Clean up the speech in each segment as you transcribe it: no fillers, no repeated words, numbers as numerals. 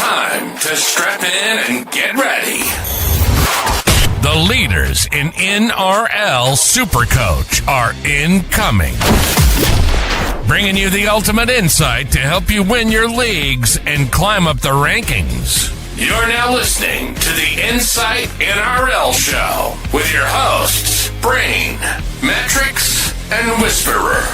time to strap in and get ready. The leaders in NRL SuperCoach are incoming. Bringing you the ultimate insight to help you win your leagues and climb up the rankings. You're now listening to the Insight NRL Show with your hosts, Brain, Mattrix, and Whisperer.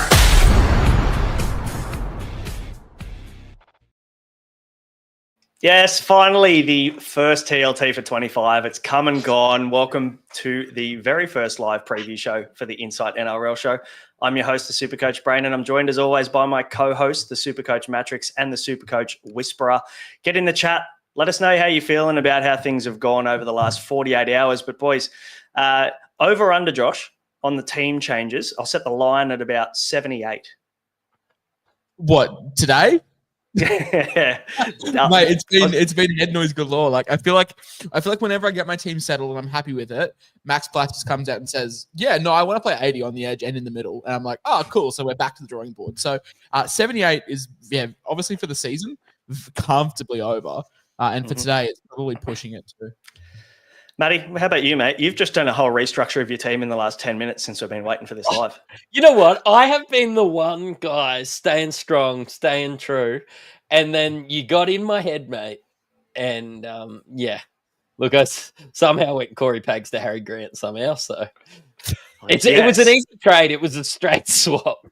Yes, finally, the first TLT for 25. It's come and gone. Welcome to the very first live preview show for the Insight NRL Show. I'm your host, the SuperCoach Braino, and I'm joined as always by my co-host, the SuperCoach Mattrix and the SuperCoach Whisperer. Get in the chat. Let us know how you're feeling about how things have gone over the last 48 hours. But boys, over under, Josh, on the team changes, I'll set the line at about 78. What, today? Yeah. Mate, it's been head noise galore. Like I feel like whenever I get my team settled and I'm happy with it, Max Blatt just comes out and says, "Yeah, no, I want to play 80 on the edge and in the middle." And I'm like, "Oh, cool." So we're back to the drawing board. So 78 is obviously for the season comfortably over, and for today it's probably pushing it too. Matty, how about you, mate? You've just done a whole restructure of your team in the last 10 minutes since we've been waiting for this live. You know what? I have been the one guy staying strong, staying true. And then you got in my head, mate. And, look, I somehow went Corey Pags to Harry Grant somehow. So it was an easy trade. It was a straight swap.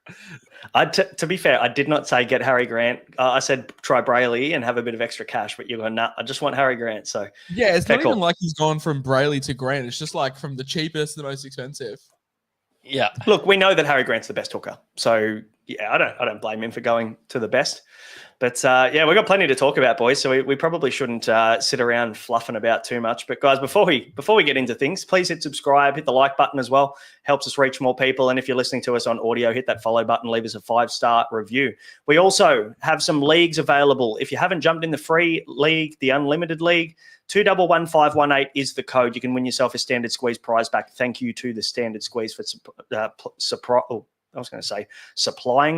To be fair, I did not say get Harry Grant. I said try Brayley and have a bit of extra cash, but you're going, nah, I just want Harry Grant. So yeah, it's not even like he's gone from Brayley to Grant. It's just like from the cheapest to the most expensive. Yeah. Look, we know that Harry Grant's the best hooker. So yeah, I don't blame him for going to the best. But we've got plenty to talk about, boys. So we probably shouldn't sit around fluffing about too much. But guys, before we get into things, please hit subscribe, hit the like button as well. Helps us reach more people. And if you're listening to us on audio, hit that follow button, leave us a 5-star review. We also have some leagues available. If you haven't jumped in the free league, the unlimited league, 211518 is the code. You can win yourself a standard squeeze prize back. Thank you to the standard squeeze for supplying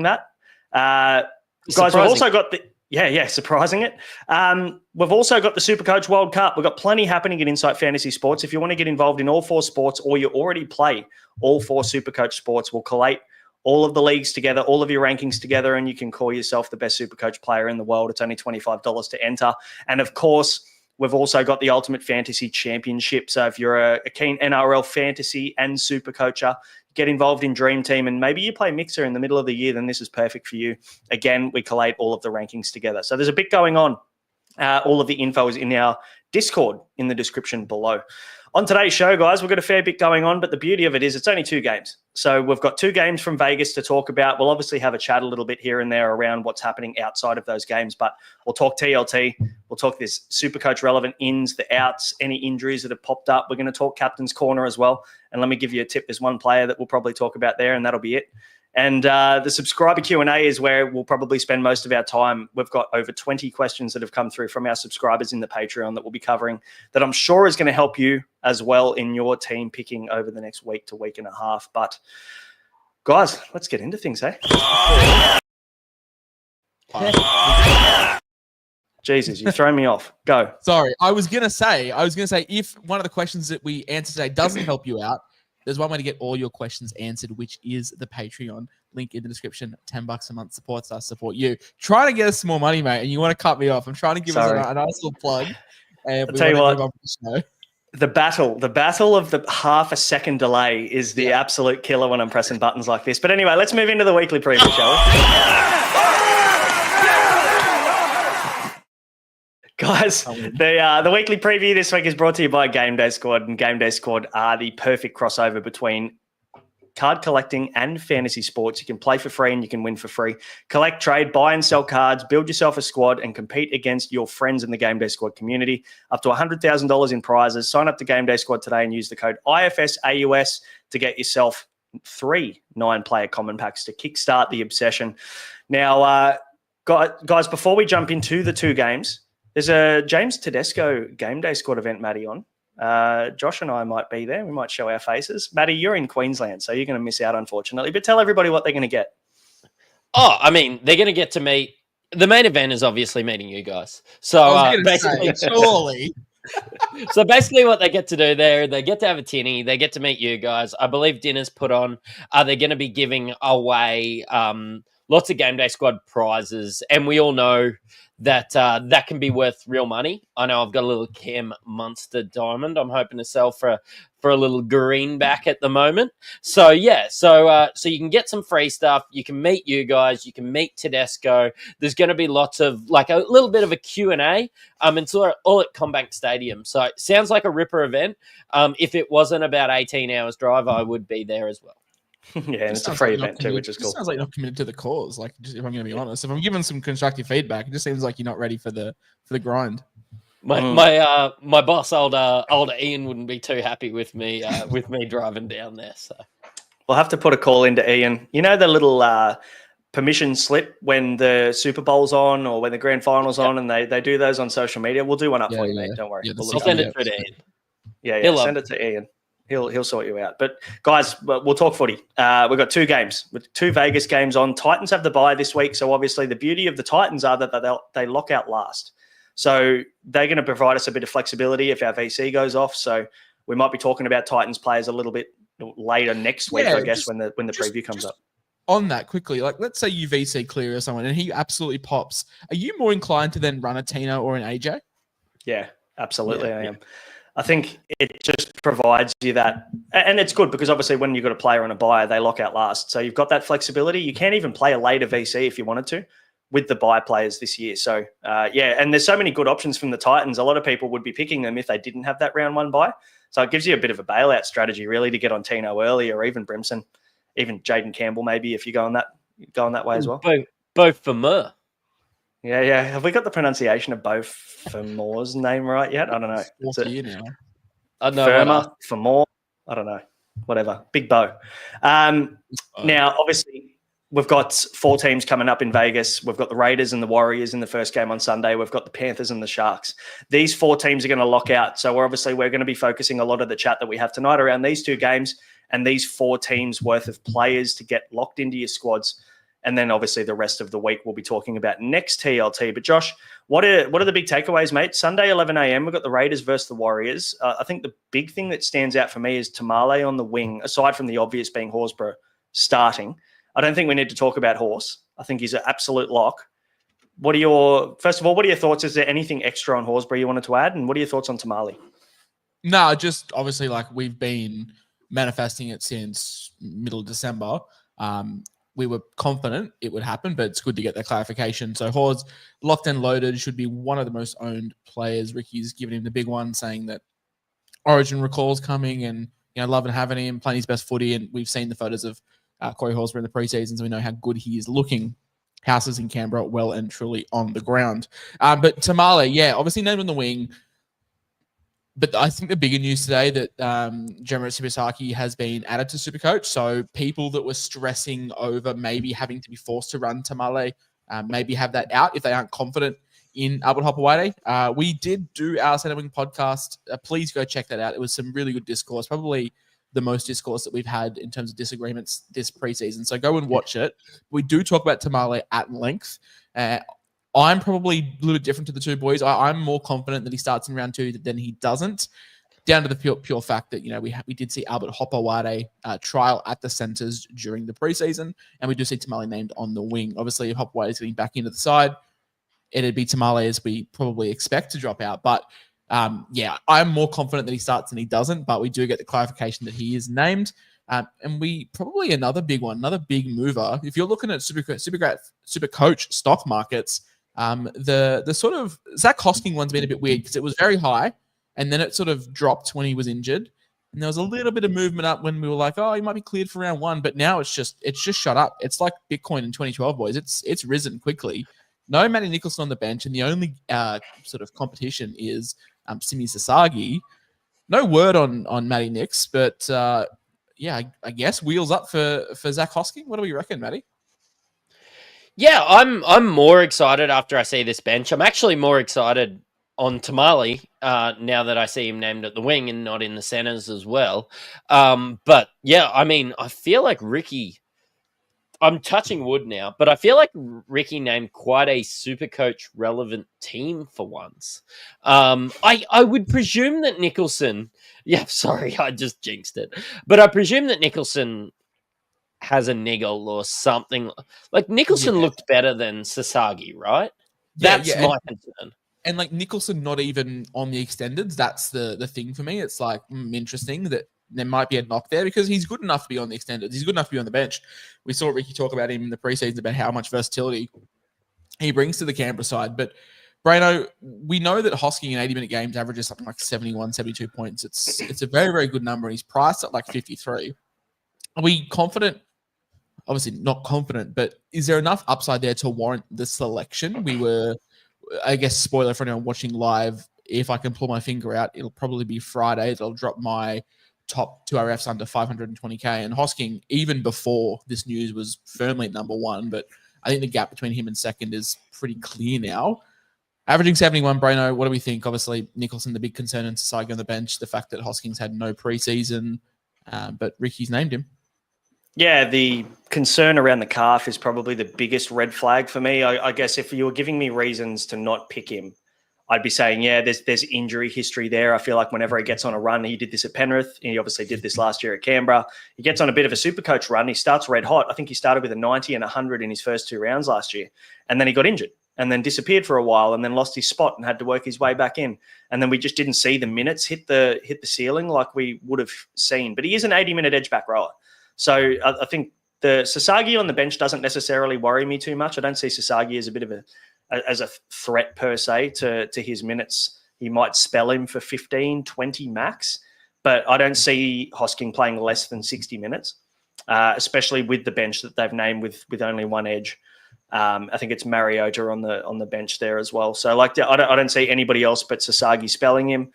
that. Guys, we've also got surprising it. We've also got the SuperCoach World Cup. We've got plenty happening in Insight Fantasy Sports. If you want to get involved in all 4 sports or you already play all 4 SuperCoach sports, we'll collate all of the leagues together, all of your rankings together, and you can call yourself the best SuperCoach player in the world. It's only $25 to enter. And of course, we've also got the Ultimate Fantasy Championship. So if you're a keen NRL fantasy and SuperCoacher, get involved in Dream Team, and maybe you play Mixer in the middle of the year, then this is perfect for you. Again, we collate all of the rankings together. So there's a bit going on. All of the info is in our Discord in the description below. On today's show, guys, we've got a fair bit going on, but the beauty of it is it's only 2 games. So we've got 2 games from Vegas to talk about. We'll obviously have a chat a little bit here and there around what's happening outside of those games, but we'll talk TLT. We'll talk this SuperCoach relevant ins, the outs, any injuries that have popped up. We're going to talk Captain's Corner as well. And let me give you a tip. There's one player that we'll probably talk about there, and that'll be it. And the subscriber Q&A is where we'll probably spend most of our time. We've got over 20 questions that have come through from our subscribers in the Patreon that we'll be covering that I'm sure is going to help you as well in your team picking over the next week to week and a half. But guys, let's get into things, eh? Jesus, you've thrown me off. Go. Sorry, I was gonna say if one of the questions that we answer today doesn't help you out, there's one way to get all your questions answered, which is the Patreon. Link in the description. $10 a month supports us, support you. Trying to get us some more money, mate, and you want to cut me off. I'm trying to give us a nice little plug. I'll tell you what, the battle of the half a second delay is the absolute killer when I'm pressing buttons like this. But anyway, let's move into the weekly preview, shall we? Guys, the weekly preview this week is brought to you by Game Day Squad, and Game Day Squad are the perfect crossover between card collecting and fantasy sports. You can play for free and you can win for free. Collect, trade, buy and sell cards, build yourself a squad and compete against your friends in the Game Day Squad community. Up to $100,000 in prizes. Sign up to Game Day Squad today and use the code IFSAUS to get yourself 3 9-player common packs to kickstart the obsession. Now, guys, before we jump into the 2 games, there's a James Tedesco Game Day Squad event, Matty, on. Josh and I might be there. We might show our faces. Matty, you're in Queensland, so you're going to miss out, unfortunately. But tell everybody what they're going to get. Oh, I mean, they're going to get to meet the main event is obviously meeting you guys. So basically, surely. So basically what they get to do there, they get to have a tinny, they get to meet you guys. I believe dinner's put on. They're going to be giving away lots of game day squad prizes. And we all know that that can be worth real money. I know I've got a little Cam Munster diamond I'm hoping to sell for a little greenback at the moment. So yeah, so you can get some free stuff. You can meet you guys. You can meet Tedesco. There's going to be lots of like a little bit of a Q&A. It's all at Combank Stadium. So it sounds like a ripper event. If it wasn't about 18 hours drive, I would be there as well. Yeah, and it's a free event too, which is cool. Sounds like you're not committed to the cause. Like, if I'm going to be honest, if I'm giving some constructive feedback, it just seems like you're not ready for the grind. My boss, older Ian, wouldn't be too happy with me driving down there. So we'll have to put a call into Ian. You know the little permission slip when the Super Bowl's on or when the grand final's on, and they do those on social media. We'll do one up for you, mate. Don't worry. I'll send it through to Ian. Yeah. Send it to Ian. He'll sort you out. But guys, we'll talk footy. We've got 2 games, with 2 Vegas games on. Titans have the bye this week, so obviously the beauty of the Titans are that they lock out last. So they're going to provide us a bit of flexibility if our VC goes off. So we might be talking about Titans players a little bit later next week, I guess, when the preview comes up. On that quickly, like let's say you VC clear or someone and he absolutely pops. Are you more inclined to then run a Tino or an AJ? Yeah, absolutely. I am. I think it just provides you that, and it's good because obviously when you've got a player on a buy, they lock out last. So you've got that flexibility. You can't even play a later VC if you wanted to with the buy players this year. So and there's so many good options from the Titans. A lot of people would be picking them if they didn't have that round 1 buy. So it gives you a bit of a bailout strategy really to get on Tino early, or even Brimson, even Jaden Campbell maybe if you're going that way as well. Both for Mur. Yeah. Have we got the pronunciation of Bo Fermor's name right yet? I don't know. It's a year now. Firma, Fermor? I don't know. Whatever. Big Bo. Now, obviously, we've got 4 teams coming up in Vegas. We've got the Raiders and the Warriors in the first game on Sunday. We've got the Panthers and the Sharks. These 4 teams are going to lock out. So we're going to be focusing a lot of the chat that we have tonight around these 2 games and these 4 teams worth of players to get locked into your squads. And then obviously the rest of the week we'll be talking about next TLT. But Josh, what are the big takeaways, mate? Sunday, 11 a.m., we've got the Raiders versus the Warriors. I think the big thing that stands out for me is Tamale on the wing, aside from the obvious being Horsburgh starting. I don't think we need to talk about Horse. I think he's an absolute lock. First of all, what are your thoughts? Is there anything extra on Horsburgh you wanted to add? And what are your thoughts on Tamale? No, just obviously like we've been manifesting it since middle of December. We were confident it would happen, but it's good to get that clarification. So Hors, locked and loaded, should be one of the most owned players. Ricky's given him the big one, saying that Origin recalls coming and loving having him, playing his best footy. And we've seen the photos of Corey Horsburgh in the preseason, so we know how good he is looking. Houses in Canberra, well and truly on the ground. But Tamale, obviously named on the wing. But I think the bigger news today that Jeremy Sibisaki has been added to SuperCoach. So people that were stressing over maybe having to be forced to run Tamale, maybe have that out if they aren't confident in Albert Hopewade. We did do our Centre Wing podcast. Please go check that out. It was some really good discourse, probably the most discourse that we've had in terms of disagreements this preseason. So go and watch it. We do talk about Tamale at length. I'm probably a little different to the 2 boys. I'm more confident that he starts in round 2 than he doesn't, down to the pure fact that, we did see Albert Hopewade trial at the centres during the preseason, and we do see Tamale named on the wing. Obviously, if Hopewade is getting back into the side, it'd be Tamale as we probably expect to drop out. But, I'm more confident that he starts than he doesn't, but we do get the clarification that he is named. And we probably another big one, another big mover. If you're looking at SuperCoach stock markets, the sort of Zack hosking one's been a bit weird because it was very high and then it sort of dropped when he was injured. And there was a little bit of movement up when we were like, oh, he might be cleared for round 1, but now it's just shut up. It's like Bitcoin in 2012, boys. It's risen quickly. No Matty Nicholson on the bench, and the only sort of competition is Simi Sasagi. No word on Matty Nix, but I guess wheels up for Zack hosking. What do we reckon, Matty? Yeah, I'm more excited after I see this bench. I'm actually more excited on Tamale now that I see him named at the wing and not in the centres as well. But yeah, I mean, I feel like Ricky, I'm touching wood now, but I feel like Ricky named quite a SuperCoach relevant team for once. I would presume that Nicholson. Yeah, sorry, I just jinxed it. But I presume that Nicholson has a niggle or something. Like Nicholson looked better than Sasagi, right? That's my concern. And like Nicholson, not even on the extendeds. That's the thing for me. It's like interesting that there might be a knock there because he's good enough to be on the extendeds. He's good enough to be on the bench. We saw Ricky talk about him in the preseason about how much versatility he brings to the Canberra side. But Braino, we know that hosking in 80-minute games averages something like 71, 72 points. It's a very, very good number. He's priced at like 53. Are we confident? Obviously not confident, but is there enough upside there to warrant the selection? We were, I guess, spoiler for anyone watching live, if I can pull my finger out, it'll probably be Friday. It'll drop my top 2 RFs under 520K. And Hosking, even before this news, was firmly at number 1, but I think the gap between him and second is pretty clear now. Averaging 71, Braino, what do we think? Obviously, Nicholson, the big concern, and Sasagi on the bench, the fact that Hosking's had no preseason, but Ricky's named him. Yeah, the concern around the calf is probably the biggest red flag for me. I guess if you were giving me reasons to not pick him, I'd be saying, yeah, there's injury history there. I feel like whenever he gets on a run, he did this at Penrith. He obviously did this last year at Canberra. He gets on a bit of a SuperCoach run. He starts red hot. I think he started with a 90 and 100 in his first 2 rounds last year. And then he got injured and then disappeared for a while and then lost his spot and had to work his way back in. And then we just didn't see the minutes hit the ceiling like we would have seen. But he is an 80-minute edge-back rower. So I think the Sasagi on the bench doesn't necessarily worry me too much. I don't see Sasagi as a bit of a threat per se to his minutes. He might spell him for 15, 20 max, but I don't see Hosking playing less than 60 minutes, especially with the bench that they've named with only one edge. I think it's Mariota on the bench there as well. So I don't see anybody else but Sasagi spelling him.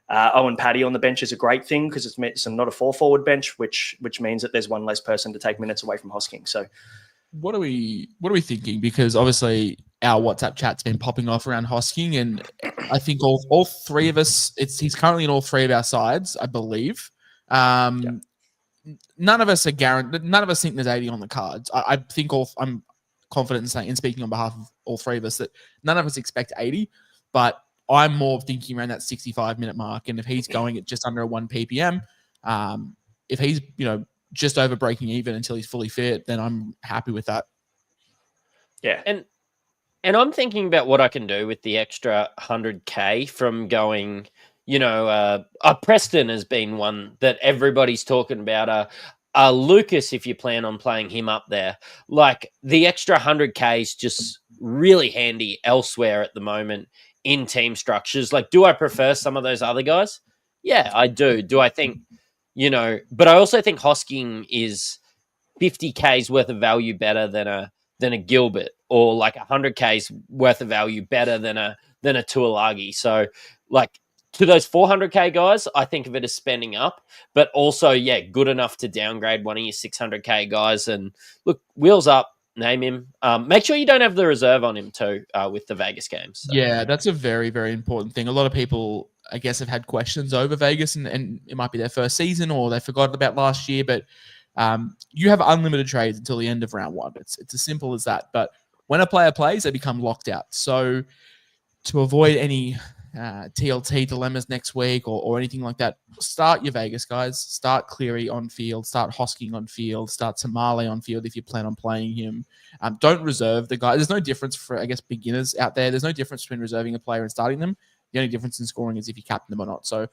Owen Paddy on the bench is a great thing because it's not a 4-forward bench, which means that there's one less person to take minutes away from Hosking. So, what are we thinking? Because obviously our WhatsApp chat's been popping off around Hosking, and I think all 3 of us, he's currently in all 3 of our sides, I believe. None of us are guaranteed. None of us think there's 80 on the cards. I think I'm confident in saying, and speaking on behalf of all 3 of us, that none of us expect 80, but I'm more thinking around that 65-minute mark. And if he's going at just under a 1 ppm, if he's, just over breaking even until he's fully fit, then I'm happy with that. Yeah. And I'm thinking about what I can do with the extra 100K from going, Preston has been one that everybody's talking about. Lucas, if you plan on playing him up there, like the extra 100K is just really handy elsewhere at the moment in team structures. Like, do I prefer some of those other guys? Yeah, I do. Do I think, but I also think Hosking is 50K's worth of value better than a Gilbert, or like 100K's worth of value better than a Tuolagi. So like to those 400K guys, I think of it as spending up, but also, yeah, good enough to downgrade one of your 600K guys. And look, wheels up. Name him. Make sure you don't have the reserve on him too with the Vegas games. So. Yeah, that's a very, very important thing. A lot of people, I guess, have had questions over Vegas, and it might be their first season or they forgot about last year. But you have unlimited trades until the end of round 1. It's as simple as that. But when a player plays, they become locked out. So to avoid any TLT dilemmas next week or anything like that, start your Vegas guys. Start Cleary on field. Start Hosking on field. Start Tamale on field if you plan on playing him. Don't reserve the guy. There's no difference for, I guess, beginners out there. There's no difference between reserving a player and starting them. The only difference in scoring is if you captain them or not. So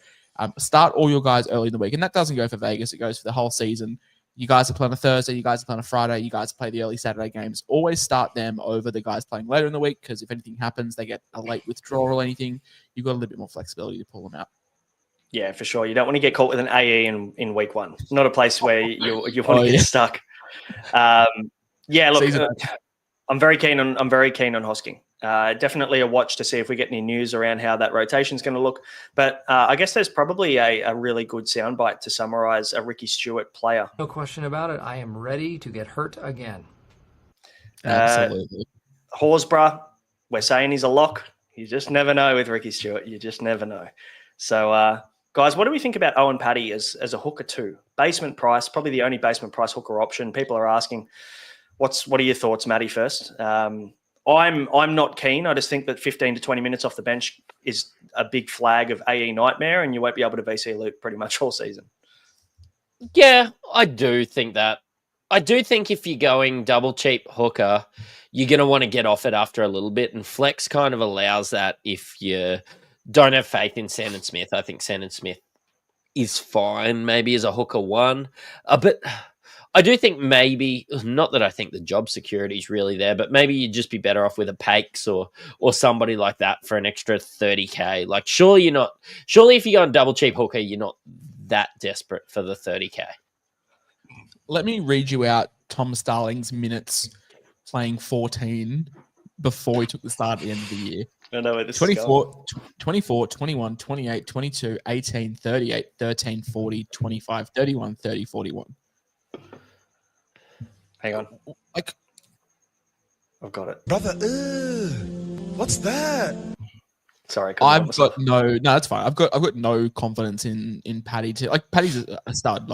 start all your guys early in the week. And that doesn't go for Vegas. It goes for the whole season. You guys are playing a Thursday. You guys are playing a Friday. You guys play the early Saturday games. Always start them over the guys playing later in the week, because if anything happens, they get a late withdrawal or anything, you've got a little bit more flexibility to pull them out. Yeah, for sure. You don't want to get caught with an AE in week 1. Not a place where you want to get stuck. Yeah, look, I'm very keen on Hosking. Definitely a watch to see if we get any news around how that rotation is going to look. But I guess there's probably a really good soundbite to summarize a Ricky Stewart player. No question about it. I am ready to get hurt again. Absolutely. Horsburgh, we're saying he's a lock. You just never know with Ricky Stewart. You just never know. So, guys, what do we think about Owen Paddy as a hooker too? Basement price, probably the only basement price hooker option. People are asking, What are your thoughts, Matty, first? I'm not keen. I just think that 15 to 20 minutes off the bench is a big flag of AE nightmare, and you won't be able to VC Luke pretty much all season. Yeah, I do think that. I do think if you're going double cheap hooker, you're going to want to get off it after a little bit, and flex kind of allows that if you don't have faith in Sandon Smith. I think Sandon Smith is fine, maybe as a hooker one. But I do think maybe, not that I think the job security is really there, but maybe you'd just be better off with a Pakes or somebody like that for an extra 30K. Like, surely if you go on double cheap hooker, you're not that desperate for the 30K. Let me read you out Tom Starling's minutes playing 14 before he took the start at the end of the year. I know where this 24, 21, 28, 22, 18, 38, 13, 40, 25, 31, 30, 41. Hang on. Like, I've got it. Brother, what's that? Sorry. That's fine. I've got no confidence in Paddy Paddy's a stud.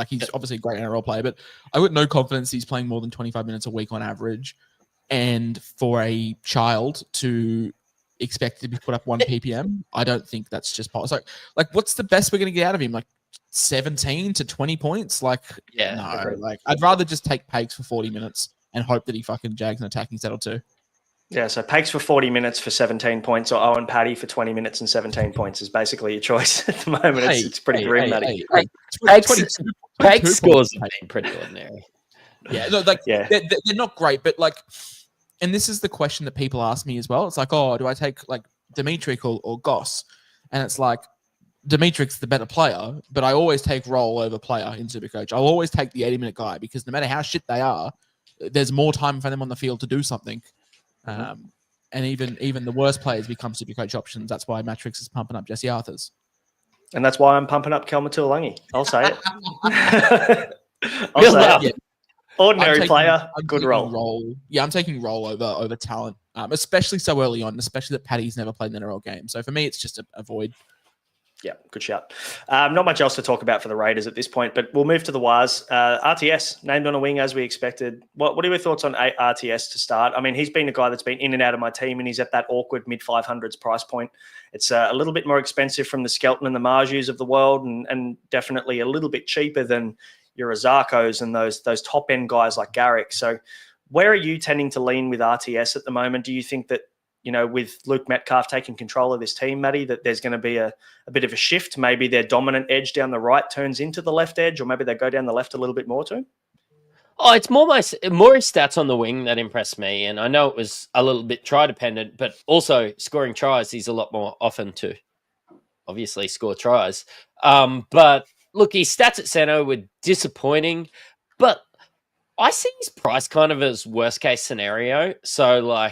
He's obviously a great NRL player, but I've got no confidence he's playing more than 25 minutes a week on average. And for a child to expect to be put up 1 ppm, I don't think that's just possible. So, what's the best we're going to get out of him? 17 to 20 points? I'd rather just take Pakes for 40 minutes and hope that he fucking jags an attacking settle too. Yeah, so Pakes for 40 minutes for 17 points, or Owen Paddy for 20 minutes and 17 points is basically your choice at the moment. It's pretty grim, Matty. Pakes scores have been pretty ordinary. Yeah, no, they're not great, but and this is the question that people ask me as well. It's do I take Dimitric or Goss? And it's Dimitric's the better player, but I always take role over player in Supercoach. I'll always take the 80-minute guy because no matter how shit they are, there's more time for them on the field to do something. And even the worst players become Supercoach options. That's why Mattrix is pumping up Jesse Arthurs. And that's why I'm pumping up Kelma Tuolangi. I'll say it. Yeah. Ordinary player, good role. Yeah, I'm taking role over talent, especially so early on, especially that Paddy's never played an NRL game. So for me, it's just a void. Yeah, good shout. Not much else to talk about for the Raiders at this point, but we'll move to the Waz. RTS, named on a wing as we expected. What are your thoughts on RTS to start? I mean, he's been a guy that's been in and out of my team, and he's at that awkward mid-500s price point. It's a little bit more expensive from the Skelton and the Marjus of the world, and definitely a little bit cheaper than your Azarkos and those top-end guys like Garrick. So where are you tending to lean with RTS at the moment? Do you think that, with Luke Metcalf taking control of this team, Matty, that there's going to be a bit of a shift? Maybe their dominant edge down the right turns into the left edge, or maybe they go down the left a little bit more too? Oh, it's more his stats on the wing that impressed me. And I know it was a little bit try-dependent, but also scoring tries, he's a lot more often to obviously score tries. But look, his stats at centre were disappointing, but I see his price kind of as worst-case scenario. So,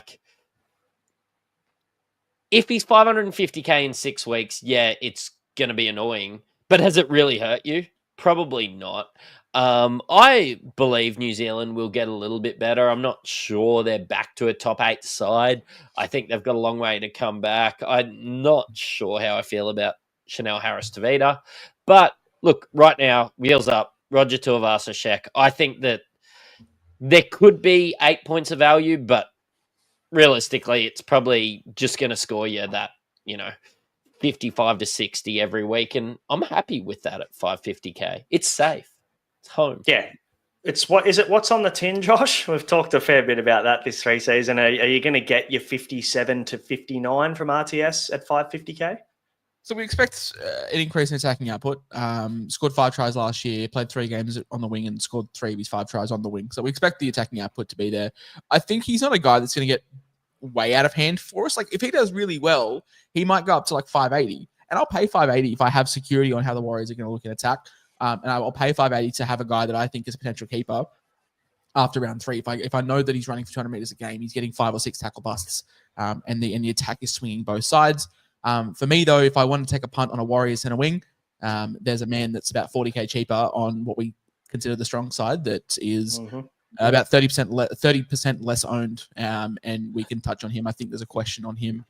if he's 550K in 6 weeks, yeah, it's going to be annoying. But has it really hurt you? Probably not. I believe New Zealand will get a little bit better. I'm not sure they're back to a top 8 side. I think they've got a long way to come back. I'm not sure how I feel about Chanel Harris-Tavita. But look, right now, wheels up, Roger Tuivasa-Sheck. I think that there could be 8 points of value, but realistically, it's probably just going to score you that, 55 to 60 every week. And I'm happy with that at 550K. It's safe. It's home. Yeah. What's on the tin, Josh? We've talked a fair bit about that this season. Are you going to get your 57 to 59 from RTS at 550K? So we expect an increase in attacking output. Scored 5 tries last year, played 3 games on the wing and scored 3 of his 5 tries on the wing. So we expect the attacking output to be there. I think he's not a guy that's going to get way out of hand for us. If he does really well, he might go up to 580. And I'll pay 580 if I have security on how the Warriors are going to look in attack. And I'll pay 580 to have a guy that I think is a potential keeper after round 3. If I know that he's running for 200 meters a game, he's getting 5 or 6 tackle busts, and the attack is swinging both sides. For me, though, if I want to take a punt on a Warriors center wing, there's a man that's about 40K cheaper on what we consider the strong side that is about 30% less owned, and we can touch on him. I think there's a question on him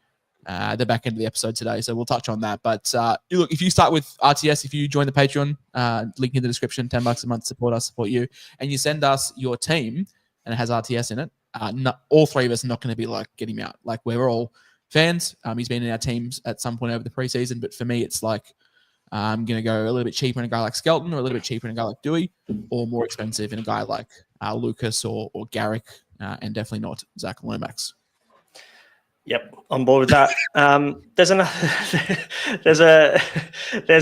at the back end of the episode today, so we'll touch on that. But look, if you start with RTS, if you join the Patreon, link in the description, $10 a month, support us, support you, and you send us your team, and it has RTS in it, all three of us are not going to be like, get him out. Like, we're all fans. He's been in our teams at some point over the preseason, but for me, it's like, I'm going to go a little bit cheaper in a guy like Skelton, or a little bit cheaper in a guy like Dewey, or more expensive in a guy like Lucas or Garrick, and definitely not Zack Lomax. Yep, on board with that. There's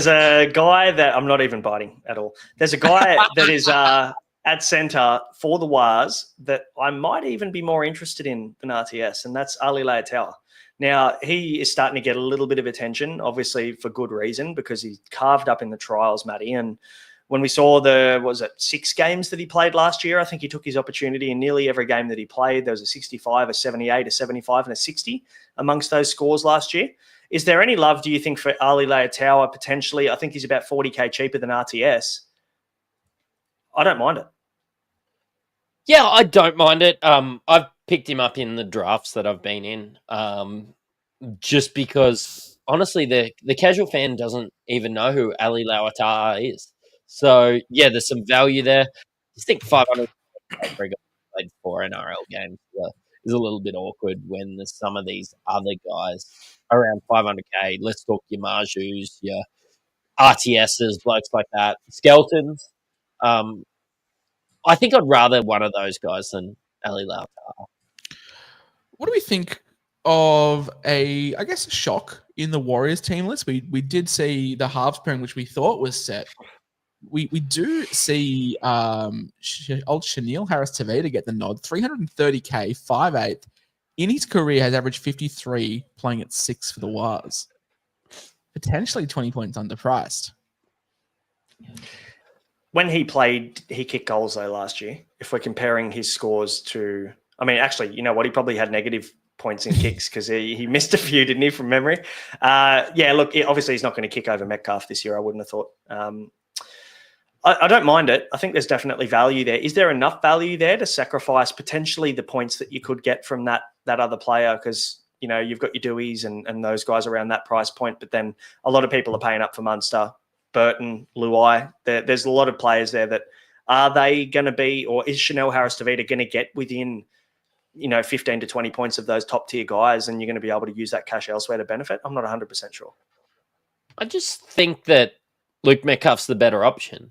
a guy that I'm not even biting at all. There's a guy that is at centre for the Wars that I might even be more interested in than RTS, and that's Ali Leitao. Now, he is starting to get a little bit of attention, obviously for good reason, because he carved up in the trials, Matty. And when we saw 6 games that he played last year, I think he took his opportunity in nearly every game that he played. There was a 65, a 78, a 75, and a 60 amongst those scores last year. Is there any love, do you think, for Ali Leitao potentially? I think he's about 40K cheaper than RTS. I don't mind it. Yeah, I don't mind it. I've picked him up in the drafts that I've been in, just because, honestly, the casual fan doesn't even know who Ali Leitao is. So, yeah, there's some value there. I just think 500 for a guy who played 4 NRL games is a little bit awkward when there's some of these other guys around 500K. Let's talk your Marjus, your RTSs, blokes like that, Skeletons. I think I'd rather one of those guys than Ali Leitao. What do we think of a shock in the Warriors team list? We did see the halves pairing, which we thought was set. We do see old Chanel Harris-Tavita get the nod. 330K, 5'8". In his career has averaged 53 playing at 6 for the Wars. Potentially 20 points underpriced. When he played, he kicked goals, though, last year. If we're comparing his scores to... I mean, actually, you know what? He probably had negative points in kicks because he missed a few, didn't he, from memory? Look, obviously he's not going to kick over Metcalf this year, I wouldn't have thought. I don't mind it. I think there's definitely value there. Is there enough value there to sacrifice potentially the points that you could get from that other player? Because, you know, you've got your Deweys and those guys around that price point, but then a lot of people are paying up for Munster, Burton, Luai. There's a lot of players there that are they going to be, or is Chanel Harris-Tavita going to get within, 15 to 20 points of those top tier guys, and you're going to be able to use that cash elsewhere to benefit? I'm not 100% sure. I just think that Luke Metcalf's the better option.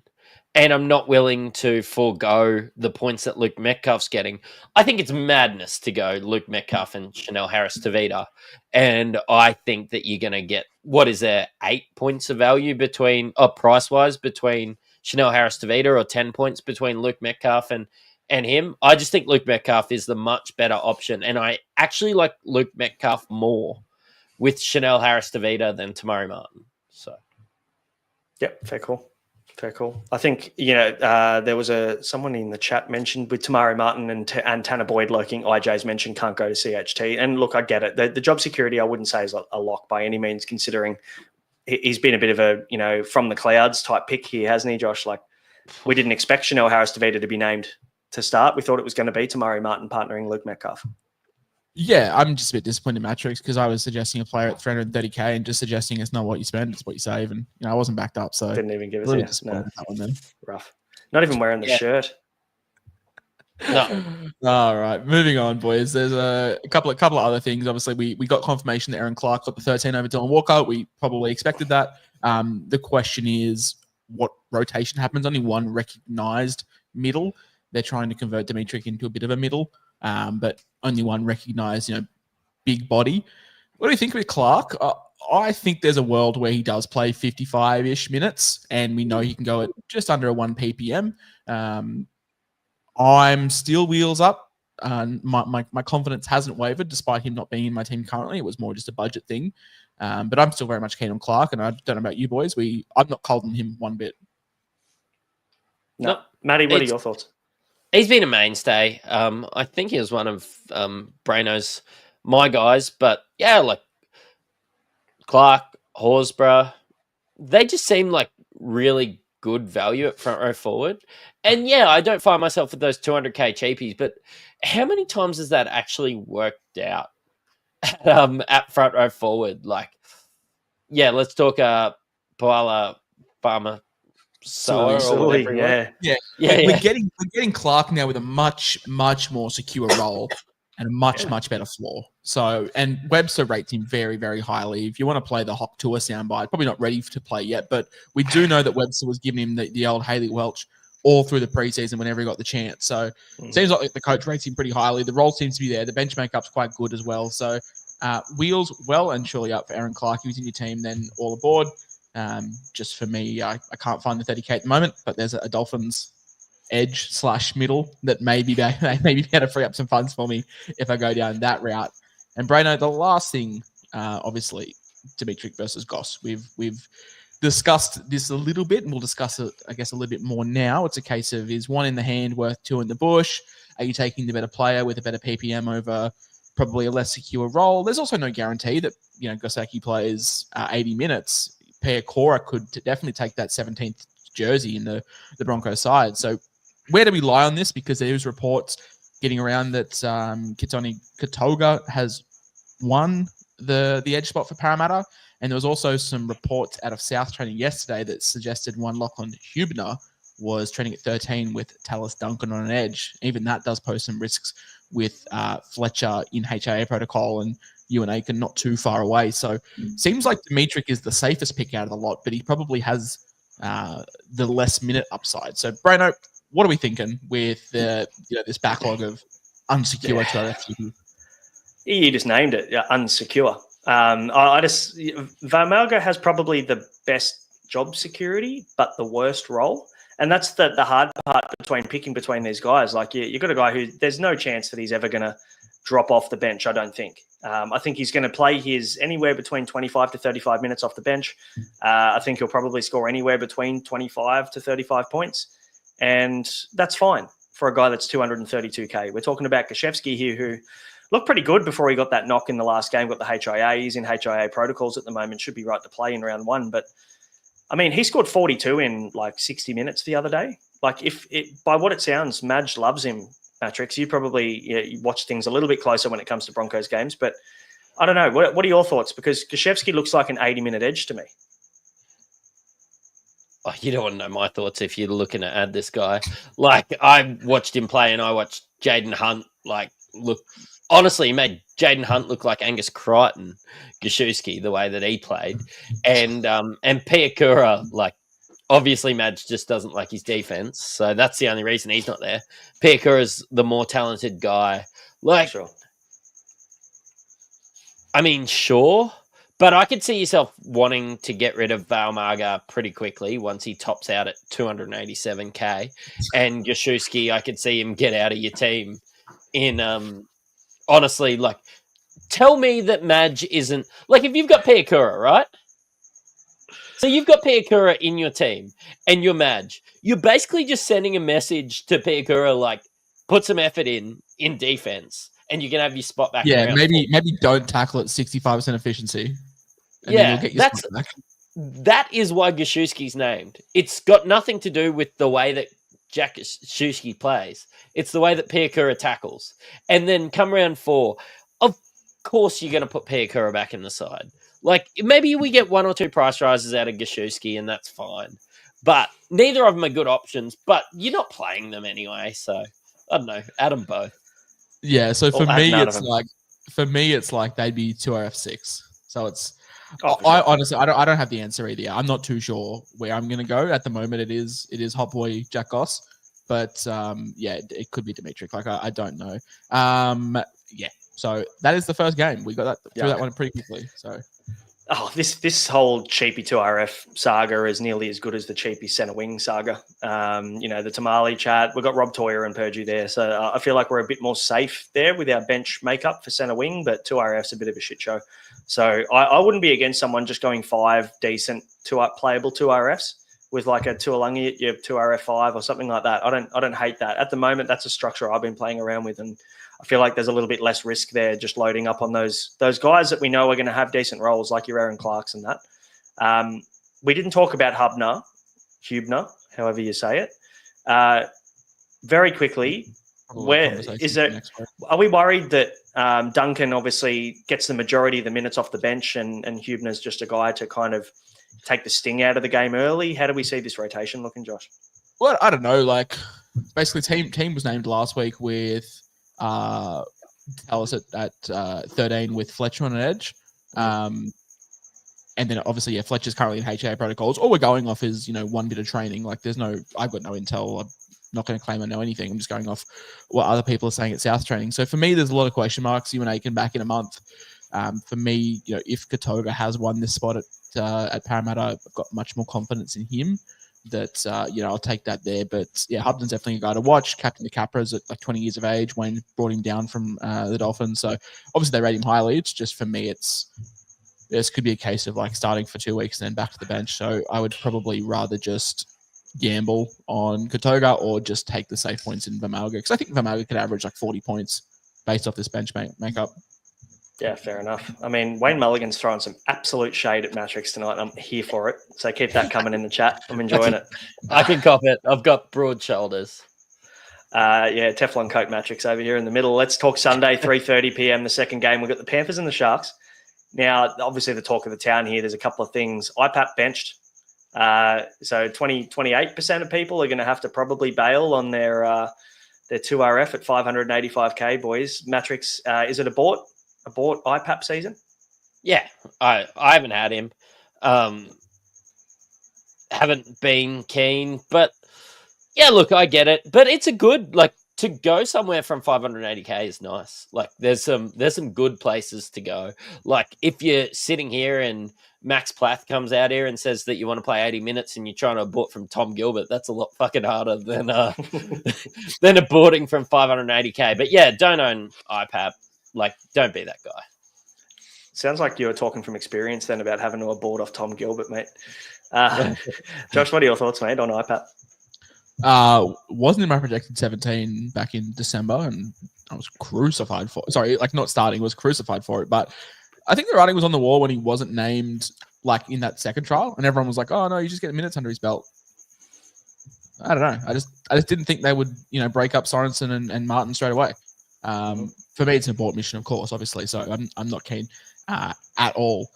And I'm not willing to forego the points that Luke Metcalf's getting. I think it's madness to go Luke Metcalf and Chanel Harris-Tavita. And I think that you're going to get, 8 points of value price-wise between Chanel Harris-Tavita, or 10 points between Luke Metcalf and him. I just think Luke Metcalf is the much better option. And I actually like Luke Metcalf more with Chanel Harris-Tavita than Tamari Martin. So, yep, fair call. I think, there was someone in the chat mentioned with Tamari Martin and Tanner Boyd lurking, IJ's mentioned can't go to CHT. And look, I get it. The job security, I wouldn't say is a lock by any means, considering he's been a bit of a, from the clouds type pick here, hasn't he, Josh? Like, we didn't expect Chanel Harris-Tavita to be named to start. We thought it was going to be Tamari Martin partnering Luke Metcalf. Yeah, I'm just a bit disappointed in Mattrix because I was suggesting a player at 330K and just suggesting it's not what you spend, it's what you save. And, I wasn't backed up. So didn't even give us that one then. Rough. Not even wearing the shirt. No. All right, moving on, boys. There's a couple of other things. Obviously, we got confirmation that Aaron Clark got the 13 over Dylan Walker. We probably expected that. The question is, what rotation happens? Only one recognised middle. They're trying to convert Dimitri into a bit of a middle. But only one recognised, big body. What do you think of Clark? I think there's a world where he does play 55-ish minutes, and we know he can go at just under a 1 ppm. I'm still wheels up. My confidence hasn't wavered, despite him not being in my team currently. It was more just a budget thing. But I'm still very much keen on Clark, and I don't know about you boys. I'm not cold on him one bit. No. Matty, what are your thoughts? He's been a mainstay. I think he was one of Braino's my guys, but yeah, like Clark, Horsburgh, they just seem like really good value at front row forward. And yeah, I don't find myself with those 200K cheapies, but how many times has that actually worked out at front row forward? Like, yeah, let's talk Paala Farmer Soa or Silly, whatever. yeah. We're getting Clark now with a much more secure role and a much better floor. So, and Webster rates him very, very highly. If you want to play the Hawk Tour soundbite, probably not ready to play yet, but we do know that Webster was giving him the old Haley Welch all through the preseason whenever he got the chance. So it seems like the coach rates him pretty highly. The role seems to be there. The bench makeup's quite good as well. So wheels well and surely up for Aaron Clark. If he's in your team, then all aboard. Just for me, I can't find the 30K at the moment, but there's a Dolphins edge / middle that maybe maybe able to free up some funds for me if I go down that route. And Braino, the last thing, obviously, Dimitri versus Goss. We've discussed this a little bit, and we'll discuss it, I guess, a little bit more now. It's a case of, is one in the hand worth two in the bush? Are you taking the better player with a better PPM over probably a less secure role? There's also no guarantee that, Gosaki plays 80 minutes. Pea Cora could definitely take that 17th jersey in the Broncos side. So where do we lie on this? Because there's reports getting around that Kitoni Katoga has won the edge spot for Parramatta. And there was also some reports out of South training yesterday that suggested one Lachlan Hubner was training at 13 with Tallis Duncan on an edge. Even that does pose some risks with Fletcher in HIA protocol and Ewan Aiken not too far away. So seems like Dimitri is the safest pick out of the lot, but he probably has the less minute upside. So Braino, what are we thinking with this backlog of unsecure TRF? You just named it, unsecure. I just Varmalga has probably the best job security, but the worst role. And that's the hard part picking between these guys. Like you got a guy who there's no chance that he's ever going to drop off the bench, I don't think. I think he's going to play his anywhere between 25 to 35 minutes off the bench. I think he'll probably score anywhere between 25 to 35 points. And that's fine for a guy that's 232K. We're talking about Gashevsky here, who looked pretty good before he got that knock in the last game, got the HIA. He's in HIA protocols at the moment, should be right to play in round one. But, I mean, he scored 42 in like 60 minutes the other day. Like, by what it sounds, Madge loves him, Mattrix. You probably you watch things a little bit closer when it comes to Broncos games. But I don't know. What are your thoughts? Because Gashevsky looks like an 80-minute edge to me. Oh, you don't want to know my thoughts if you're looking to add this guy. Like, I watched him play and I watched Jaden Hunt, honestly, he made Jaden Hunt look like Angus Crichton, Gashewski, the way that he played. And Piakura, obviously Madge just doesn't like his defense. So that's the only reason he's not there. Piakura's the more talented guy. Sure. I mean, sure. But I could see yourself wanting to get rid of Valmarga pretty quickly once he tops out at 287K. And Gashewski, I could see him get out of your team in honestly, tell me that Madge isn't if you've got Piakura, right? So you've got Piakura in your team and you're Madge. You're basically just sending a message to Piakura, put some effort in defense and you can have your spot back. Yeah, maybe don't tackle at 65% efficiency. And then you'll get your spot back. That is why Gashewski's named. It's got nothing to do with the way that Jack Gashewski plays. It's the way that Piakura tackles. And then come round 4, of course you're going to put Piakura back in the side. Maybe we get 1 or 2 price rises out of Gashewski and that's fine. But neither of them are good options, but you're not playing them anyway. So, I don't know. Add them both. Yeah, so for me, it's like they'd be 2RF6. So it's... I honestly, I don't have the answer either. I'm not too sure where I'm going to go at the moment. It is Hot Boy Jack Goss, but it could be Dimitri. I don't know. So that is the first game. We got through that one pretty quickly. So, this whole cheapie 2RF saga is nearly as good as the cheapie centre wing saga. The Tamale chat. We've got Rob Toyer and Purdue there, so I feel like we're a bit more safe there with our bench makeup for centre wing. But 2RF's a bit of a shit show. So I wouldn't be against someone just going 5 decent playable 2RFs with a Tuolangi at your 2RF5 or something like that. I don't hate that. At the moment, that's a structure I've been playing around with, and I feel like there's a little bit less risk there just loading up on those guys that we know are going to have decent roles, like your Aaron Clarks and that. We didn't talk about Hubner, however you say it. Very quickly, are we worried that Duncan obviously gets the majority of the minutes off the bench and Hubner's just a guy to kind of take the sting out of the game early? How do we see this rotation looking, Josh? Well, I don't know. Like, basically, team was named last week with Tallis at 13 with Fletcher on an edge. And then obviously, Fletcher's currently in HA protocols. All we're going off is, one bit of training. Like, I've got no intel. I'm not going to claim I know anything. I'm just going off what other people are saying at South training. So for me, there's a lot of question marks. UNA can back in a month. For me, if Katoga has won this spot at Parramatta, I've got much more confidence in him that, I'll take that there. But yeah, Hubden's definitely a guy to watch. Captain the Capras at like 20 years of age. Wayne brought him down from the Dolphins. So obviously they rate him highly. It's just for me, this could be a case of like starting for 2 weeks and then back to the bench. So I would probably rather just gamble on Katoga or just take the safe points in Vermaga, because I think Vermaga could average like 40 points based off this bench makeup. Yeah, fair enough. I mean, Wayne Mulligan's throwing some absolute shade at Mattrix tonight. I'm here for it. So keep that coming in the chat. I'm enjoying it. I can cop it. I've got broad shoulders. Teflon coat Mattrix over here in the middle. Let's talk Sunday, 3:30 p.m, the second game. We've got the Panthers and the Sharks. Now, obviously, the talk of the town here, there's a couple of things. IPAP benched. So 28% of people are going to have to probably bail on their 2RF at 585K, boys. Mattrix, is it abort IPAP season? Yeah, I haven't had him. Haven't been keen, but yeah, look, I get it. But it's a good, like, to go somewhere from 580K is nice. Like, there's some good places to go. Like, if you're sitting here and Max Plath comes out here and says that you want to play 80 minutes and you're trying to abort from Tom Gilbert, that's a lot fucking harder than than aborting from 580K. But yeah, don't own IPAP. Like, don't be that guy. Sounds like you were talking from experience then about having to abort off Tom Gilbert, mate. Josh, what are your thoughts, mate, on IPAP? Wasn't in my projected 17 back in December, and I was crucified for it. Sorry, like not starting, was crucified for it. But I think the writing was on the wall when he wasn't named, like in that second trial, and everyone was like, "Oh no, you just get minutes under his belt." I don't know. I just didn't think they would, break up Sorensen and Martin straight away. For me, it's an abort mission, of course, obviously. So I'm not keen at all.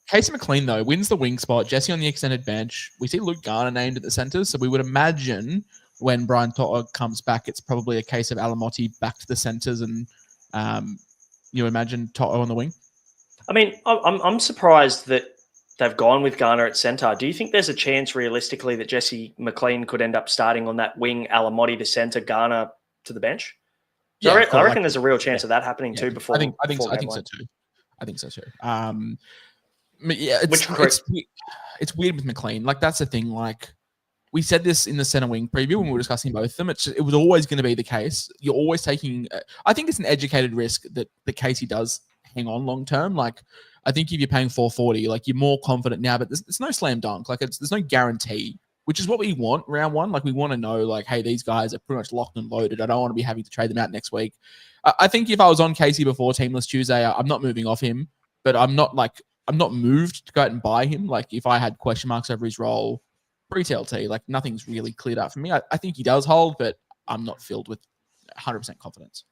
Casey McLean, though, wins the wing spot. Jesse on the extended bench. We see Luke Garner named at the centres, so we would imagine when Brian To'o comes back, it's probably a case of Alamotti back to the centres, and you imagine To'o on the wing. I mean, I'm surprised that they've gone with Garner at centre. Do you think there's a chance, realistically, that Jesse McLean could end up starting on that wing, Alamotti to centre, Garner to the bench? Yeah, I reckon there's a real chance of that happening too. Before I think so too. Yeah, it's weird with McLean. Like, that's the thing. Like, we said this in the center wing preview when we were discussing both of them. It was always going to be the case. You're always taking. I think it's an educated risk that Casey does hang on long term. Like, I think if you're paying $440, like, you're more confident now. But there's no slam dunk. Like, there's no guarantee, which is what we want round one. Like, we want to know, like, hey, these guys are pretty much locked and loaded. I don't want to be having to trade them out next week. I think if I was on Casey before Teamless Tuesday, I'm not moving off him. But I'm not moved to go out and buy him. Like, if I had question marks over his role pre-TLT, like, nothing's really cleared up for me. I think he does hold, but I'm not filled with 100% confidence.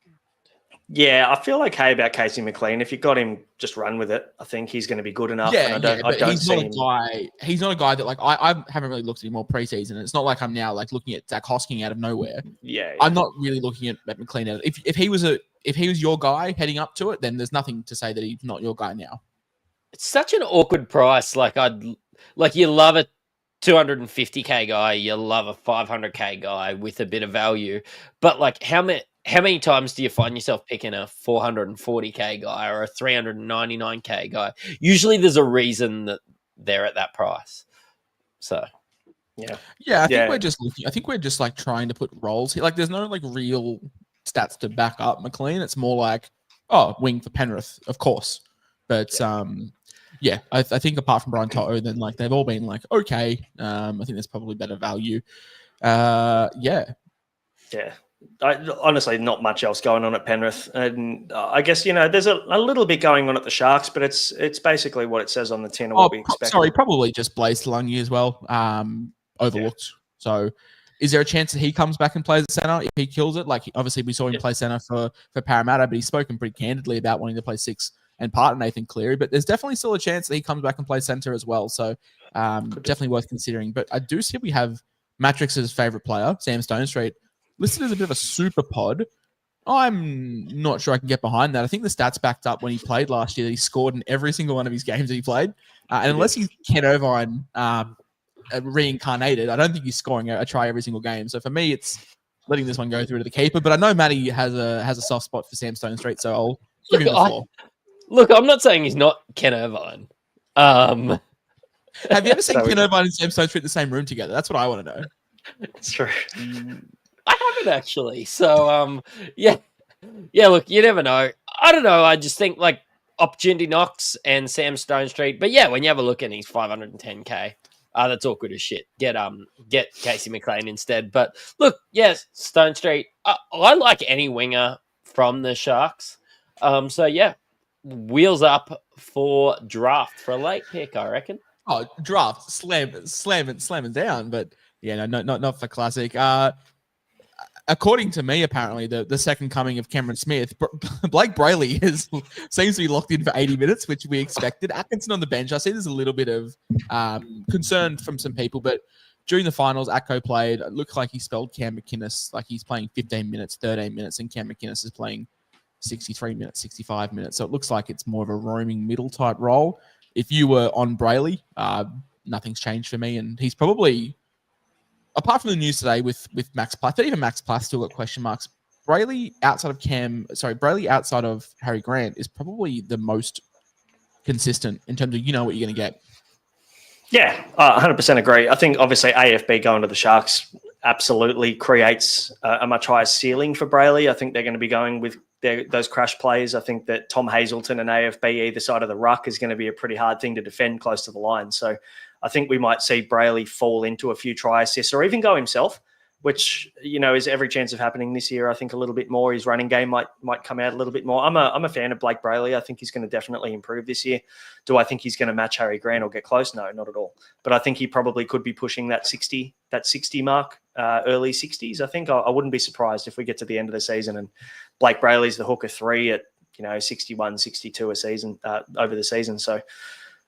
Yeah, I feel okay about Casey McLean. If you got him, just run with it. I think he's going to be good enough. Yeah, he's not a guy that, like, I haven't really looked at him all preseason. It's not like I'm now, like, looking at Zack hosking out of nowhere. Yeah. I'm not really looking at McLean. If he was your guy heading up to it, then there's nothing to say that he's not your guy now. It's such an awkward price. Like, you love a 250K guy, you love a 500K guy with a bit of value, but like, how many times do you find yourself picking a 440K guy or a 399K guy? Usually, there's a reason that they're at that price. So, yeah. I think we're just looking. I think we're just like trying to put roles here. Like, there's no like real stats to back up McLean. It's more like, wing for Penrith, of course, but I think apart from Brian To'o, then like they've all been like okay. I think there's probably better value. Honestly, not much else going on at Penrith, and I guess there's a little bit going on at the Sharks, but it's basically what it says on the tin of what we expect. Probably just Blaze Talungi as well. Overlooked. Yeah. So, is there a chance that he comes back and plays at center if he kills it? Like, obviously we saw him play center for Parramatta, but he's spoken pretty candidly about wanting to play 6 and part of Nathan Cleary, but there's definitely still a chance that he comes back and plays center as well. So definitely worth considering. But I do see we have Mattrix's favorite player, Sam Stonestreet, listed as a bit of a super pod. I'm not sure I can get behind that. I think the stats backed up when he played last year that he scored in every single one of his games that he played. And unless he's Ken Irvine reincarnated, I don't think he's scoring a try every single game. So for me, it's letting this one go through to the keeper. But I know Matty has a soft spot for Sam Stonestreet, so I'll give him the floor. Look, I'm not saying he's not Ken Irvine. Have you ever seen Ken Irvine and Sam Stonestreet in the same room together? That's what I want to know. It's true. I haven't actually. So, yeah. Look, you never know. I don't know. I just think like opportunity knocks and Sam Stonestreet. But yeah, when you have a look at his 510k, that's awkward as shit. Get Casey McLean instead. But look, yes, Stonestreet. I like any winger from the Sharks. So yeah, wheels up for draft for a late pick, I reckon. Oh, draft, slam it down. But yeah, no, not for classic. According to me, apparently, the second coming of Cameron Smith, Blake Brayley seems to be locked in for 80 minutes, which we expected. Atkinson on the bench. I see there's a little bit of concern from some people, but during the finals, Atco played. It looked like he spelled Cam McInnes, like he's playing 15 minutes, 13 minutes, and Cam McInnes is playing 63 minutes, 65 minutes. So it looks like it's more of a roaming middle type role. If you were on Brayley, nothing's changed for me, and he's probably, apart from the news today with Max Plath, but even Max Plath still got question marks. Brayley outside of Harry Grant is probably the most consistent in terms of what you're going to get. Yeah, 100% agree. I think obviously AFB going to the Sharks absolutely creates a much higher ceiling for Brayley. I think they're going to be going with those crash plays. I think that Tom Hazelton and AFB either side of the ruck is going to be a pretty hard thing to defend close to the line. So I think we might see Brayley fall into a few try assists or even go himself, which, is every chance of happening this year. I think a little bit more. His running game might come out a little bit more. I'm a fan of Blake Brayley. I think he's going to definitely improve this year. Do I think he's going to match Harry Grant or get close? No, not at all. But I think he probably could be pushing that 60 mark, early 60s. I think I wouldn't be surprised if we get to the end of the season and Blake Brayley's the hooker 3 at 61, 62 a season over the season. So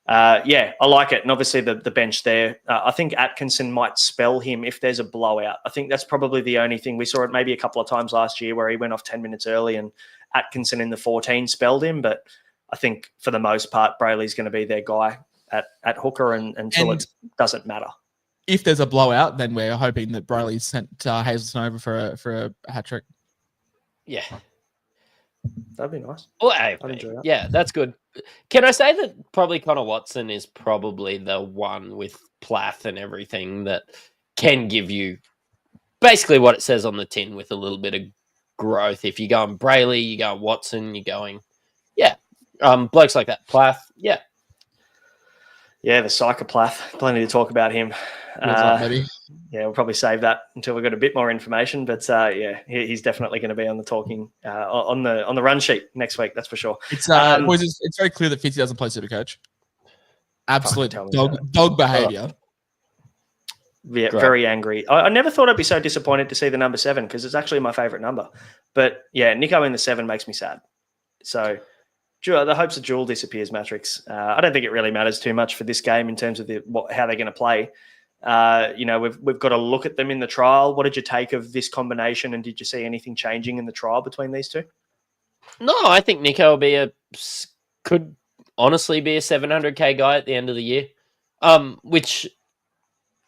I like it. And obviously the bench there, I think Atkinson might spell him if there's a blowout. I think that's probably the only thing. We saw it maybe a couple of times last year where he went off 10 minutes early and Atkinson in the 14 spelled him. But I think for the most part, Brayley's going to be their guy at hooker until it doesn't matter. If there's a blowout, then we're hoping that Brayley sent Hazelton over for a hat trick. Yeah. That'd be nice. Well, I'd enjoy that. Yeah, that's good. Can I say that probably Connor Watson is probably the one with Plath and everything that can give you basically what it says on the tin with a little bit of growth. If you're going Brayley, you're going Watson, you're going, blokes like that. Plath, yeah. Yeah, the psychopath. Plenty to talk about him. We'll probably save that until we've got a bit more information. But he's definitely going to be on the talking on the run sheet next week. That's for sure. It's boys, it's very clear that Fitzy doesn't play SuperCoach. Absolute dog behavior. Yeah, great. Very angry. I never thought I'd be so disappointed to see the number 7 because it's actually my favorite number. But yeah, Nico in the 7 makes me sad. So the hopes of Jewel disappears, Mattrix. I don't think it really matters too much for this game in terms of how they're going to play. We've got to look at them in the trial. What did you take of this combination, and did you see anything changing in the trial between these two? No, I think Nico could honestly be a 700k guy at the end of the year, which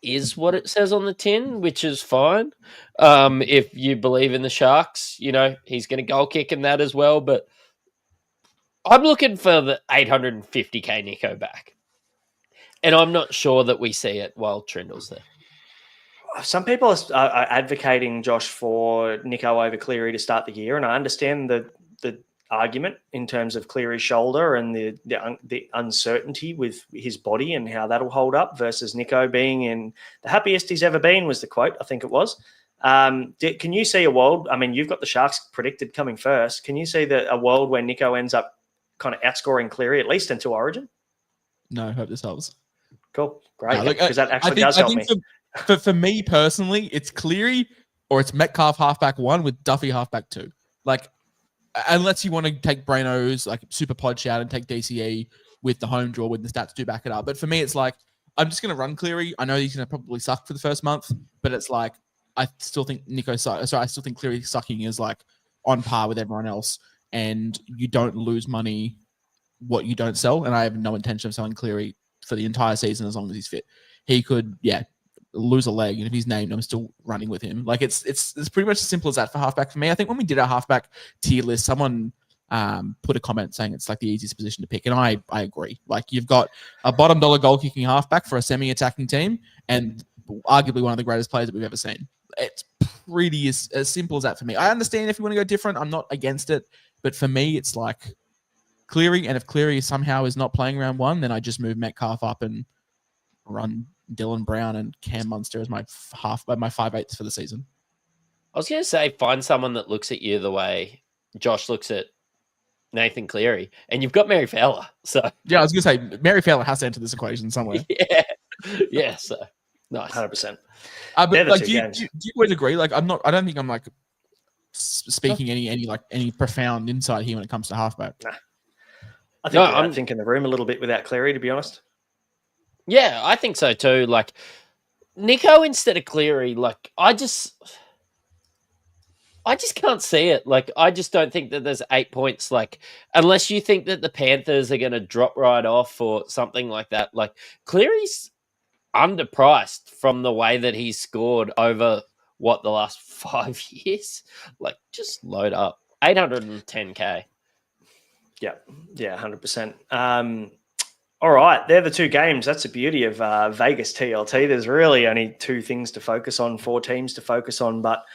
is what it says on the tin, which is fine. If you believe in the Sharks, he's going to goal kick in that as well, but I'm looking for the 850k Nico back. And I'm not sure that we see it while Trindle's there. Some people are advocating, Josh, for Nico over Cleary to start the year. And I understand the argument in terms of Cleary's shoulder and the uncertainty with his body and how that'll hold up versus Nico being in the happiest he's ever been was the quote, I think it was. Can you see a world? I mean, you've got the Sharks predicted coming first. Can you see a world where Nico ends up kind of outscoring Cleary, at least until Origin? No, I hope this helps. Cool. Great. Because that actually does help me. For me personally, it's Cleary or it's Metcalf halfback 1 with Duffy halfback 2. Like, unless you want to take Braino's like super pod shout and take DCE with the home draw when the stats do back it up. But for me, it's like, I'm just going to run Cleary. I know he's going to probably suck for the first month, but it's like, I still think I still think Cleary sucking is like on par with everyone else, and you don't lose money what you don't sell. And I have no intention of selling Cleary for the entire season as long as he's fit. He could, lose a leg, and if he's named, I'm still running with him. Like it's pretty much as simple as that for halfback for me. I think when we did our halfback tier list, someone put a comment saying it's like the easiest position to pick, and I agree. Like you've got a bottom dollar goal kicking halfback for a semi-attacking team, and arguably one of the greatest players that we've ever seen. It's pretty as simple as that for me. I understand if you want to go different, I'm not against it, but for me, it's like Cleary, and if Cleary somehow is not playing round 1, then I just move Metcalf up and run Dylan Brown and Cam Munster as my 5/8 for the season. I was going to say, find someone that looks at you the way Josh looks at Nathan Cleary, and you've got Mary Fowler. So yeah, I was going to say Mary Fowler has to enter this equation somewhere. Yeah. So nice, 100%. But like, do you always agree? Like, I don't think I'm like speaking any profound insight here when it comes to halfback. Nah. I think I'm thinking the room a little bit without Cleary, to be honest. Yeah, I think so too. Like Nico instead of Cleary, like I just can't see it. Like I just don't think that there's 8 points. Like unless you think that the Panthers are going to drop right off or something like that. Like Cleary's underpriced from the way that he's scored over the last 5 years. Like just load up 810K. Yeah, 100%. All right, they're the two games. That's the beauty of Vegas TLT. There's really only 2 things to focus on, 4 teams to focus on. But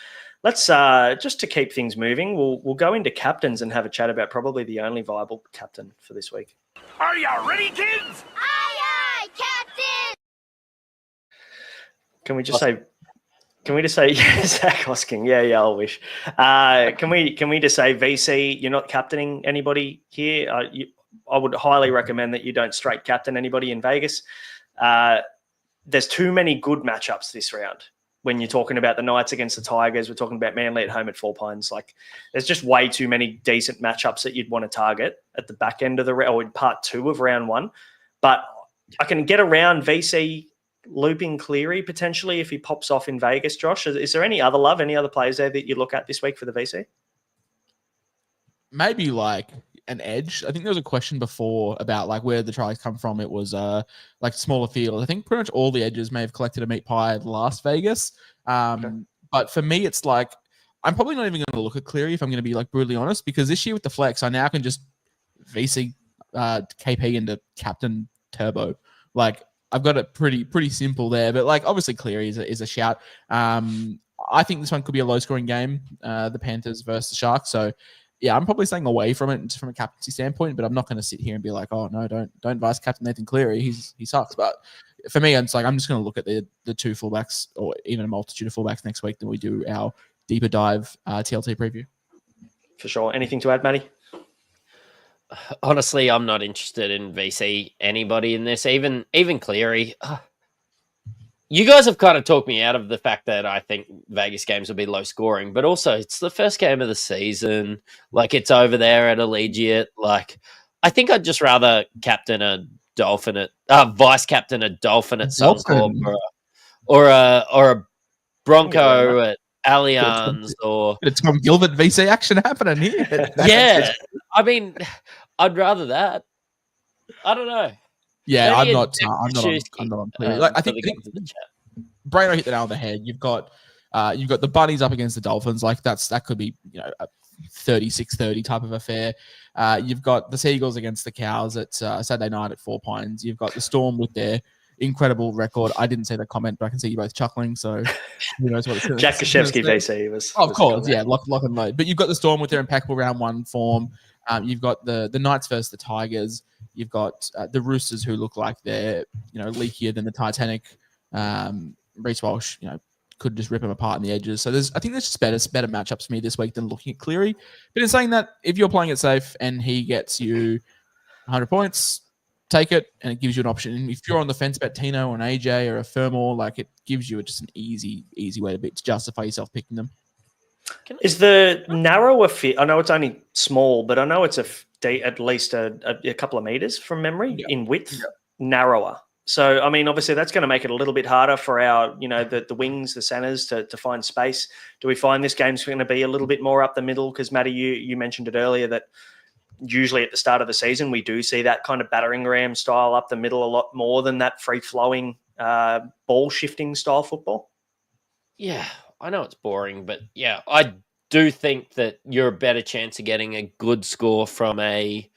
let's just to keep things moving, we'll go into captains and have a chat about probably the only viable captain for this week. Are you ready, kids? Aye, Captain! Can we just say Zack hosking? Yeah, I wish. Can we just say VC? You're not captaining anybody here. I would highly recommend that you don't straight captain anybody in Vegas. There's too many good matchups this round. When you're talking about the Knights against the Tigers, we're talking about Manly at home at 4 Pines. Like, there's just way too many decent matchups that you'd want to target at the back end of the round, or in part 2 of round 1. But I can get around VC looping Cleary potentially if he pops off in Vegas. Josh, is there any other love, any other players there that you look at this week for the VC? Maybe like an edge. I think there was a question before about like where the tries come from. It was like smaller field. I think pretty much all the edges may have collected a meat pie at Las Vegas. But for me, it's like I'm probably not even going to look at Cleary if I'm going to be like brutally honest, because this year with the flex, I now can just VC KP into captain turbo. Like I've got it pretty simple there. But like obviously Cleary is a shout. I think this one could be a low scoring game. The Panthers versus the Sharks. So yeah, I'm probably staying away from it from a captaincy standpoint, but I'm not going to sit here and be like, oh no, don't vice captain Nathan Cleary. He sucks. But for me, it's like I'm just going to look at the 2 fullbacks or even a multitude of fullbacks next week. Then we do our deeper dive TLT preview. For sure. Anything to add, Matty? Honestly, I'm not interested in VC anybody in this, even Cleary. You guys have kind of talked me out of the fact that I think Vegas games will be low scoring, but also it's the first game of the season. Like it's over there at Allegiant. Like I think I'd just rather captain a Dolphin at vice captain a Dolphin at Suncorp or a Bronco at Allianz or it's Tom Gilbert VC action happening here. Yeah, I mean, I'd rather that. I don't know. Yeah, I'm not on Cleary. Like I think Braino hit the nail on the head. You've got the Bunnies up against the Dolphins. Like that could be a 36-30 type of affair. You've got the Seagulls against the Cows at Saturday night at 4 Pines. You've got the Storm with their incredible record. I didn't see the comment, but I can see you both chuckling. So who knows what it's Jack Kashevsky VC was. Of course, yeah, lock and load. But you've got the Storm with their impeccable round 1 form. You've got the Knights versus the Tigers. You've got the Roosters who look like they're leakier than the Titanic. Reece Walsh, could just rip them apart in the edges. So I think there's just better matchups for me this week than looking at Cleary. But in saying that, if you're playing it safe and he gets you 100 points, take it, and it gives you an option. And if you're on the fence about Tino or an AJ or a Fermor, like it gives you just an easy way to justify yourself picking them. Is the narrower fit? I know it's only small, but I know it's at least a couple of meters from memory in width, narrower. So, I mean, obviously that's going to make it a little bit harder for our, the wings, the centers to find space. Do we find this game's going to be a little bit more up the middle? Because, Matty, you mentioned it earlier that usually at the start of the season we do see that kind of battering ram style up the middle a lot more than that free-flowing ball shifting style football. Yeah. I know it's boring, but yeah, I do think that you're a better chance of getting a good score from a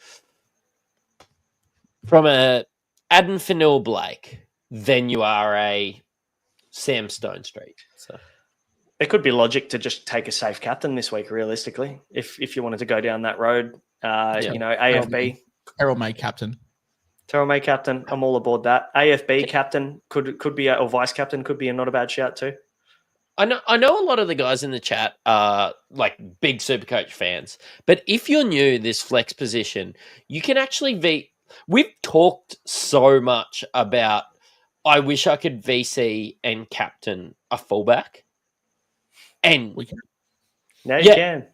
Adam Fanil Blake than you are a Sam Stone Street. So it could be logic to just take a safe captain this week, realistically, if you wanted to go down that road. AFB. Terrell May captain. Terrell May captain. I'm all aboard that. AFB captain could be or vice captain could be a not a bad shout too. I know a lot of the guys in the chat are like big SuperCoach fans, but if you're new to this flex position, you can actually we've talked so much about I wish I could VC and captain a fullback. And we can. Now you can.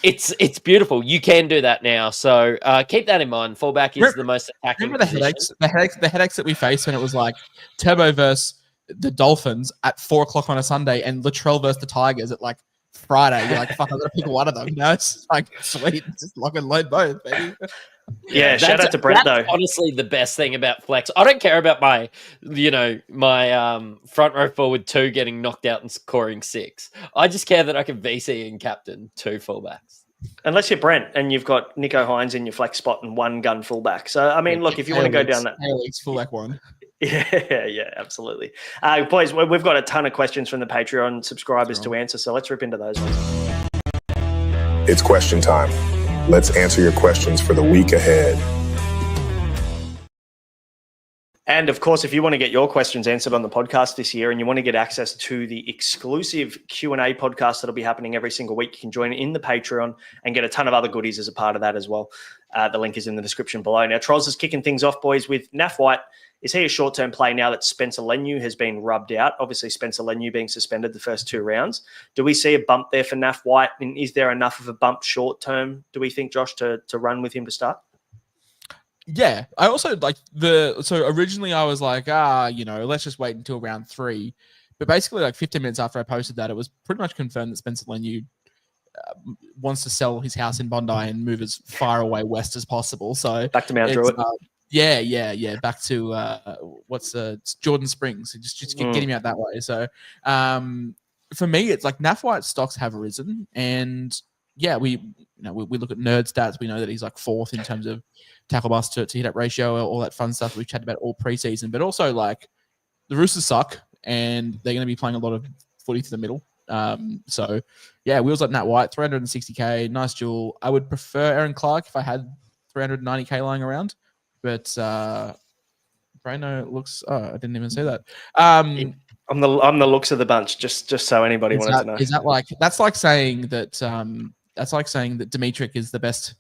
It's beautiful. You can do that now. So keep that in mind. Fullback is the most attacking. Remember the headaches that we faced when it was like Turbo versus the Dolphins at 4:00 on a Sunday and Latrell versus the Tigers at like Friday. You're like, fuck, I've got to pick one of them. It's like, sweet, just lock and load both, baby. Yeah, shout out to Brent though. Honestly, the best thing about flex, I don't care about my front row forward 2 getting knocked out and scoring 6. I just care that I can VC and captain 2 fullbacks. Unless you're Brent and you've got Nico Hines in your flex spot and 1 gun fullback. So I mean, look, if you want to go down that, fullback 1. Yeah, absolutely. Boys, we've got a ton of questions from the Patreon subscribers to answer, so let's rip into those ones. It's question time. Let's answer your questions for the week ahead. And of course, if you want to get your questions answered on the podcast this year and you want to get access to the exclusive Q&A podcast that'll be happening every single week, you can join in the Patreon and get a ton of other goodies as a part of that as well. The link is in the description below. Now, Trolls is kicking things off, boys, with Naf White. Is he a short-term play now that Spencer Leniu has been rubbed out? Obviously, Spencer Leniu being suspended the first 2 rounds. Do we see a bump there for Naf White? And is there enough of a bump short-term, do we think, Josh, to run with him to start? Yeah. I also like so originally I was like, let's just wait until round 3. But basically, like 15 minutes after I posted that, it was pretty much confirmed that Spencer Leniu wants to sell his house in Bondi and move as far away west as possible. So back to Mount Druitt. Yeah. Back to it's Jordan Springs. Just get him out that way. So for me, it's like Naf White stocks have risen, and yeah, we look at nerd stats. We know that he's like 4th in terms of tackle bust to hit up ratio, all that fun stuff we've chatted about all preseason. But also like the Roosters suck, and they're going to be playing a lot of footy to the middle. So yeah, wheels like Nat White, 360k, nice jewel. I would prefer Aaron Clark if I had 390k lying around. But Braino looks. Oh, I didn't even say that. I'm the looks of the bunch. Just so anybody wanted to know. Is that like that's like saying that Dimitrik is the best.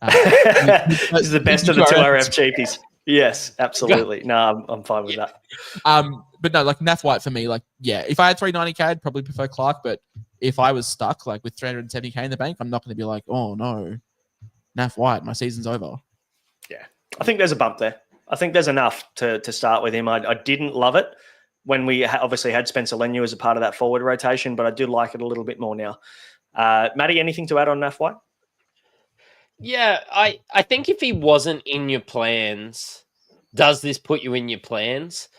This is the best of the 2RF cheapies. Yes, absolutely. No, I'm fine with that. But no, like Naf White for me, like yeah, if I had 390k, I'd probably prefer Clark. But if I was stuck like with 370k in the bank, I'm not going to be like, oh no, Naf White, my season's over. Yeah. I think there's a bump there. I think there's enough to start with him. I didn't love it when we obviously had Spencer Leniu as a part of that forward rotation, but I do like it a little bit more now. Matty, anything to add on Naf White? Yeah, I think if he wasn't in your plans, does this put you in your plans?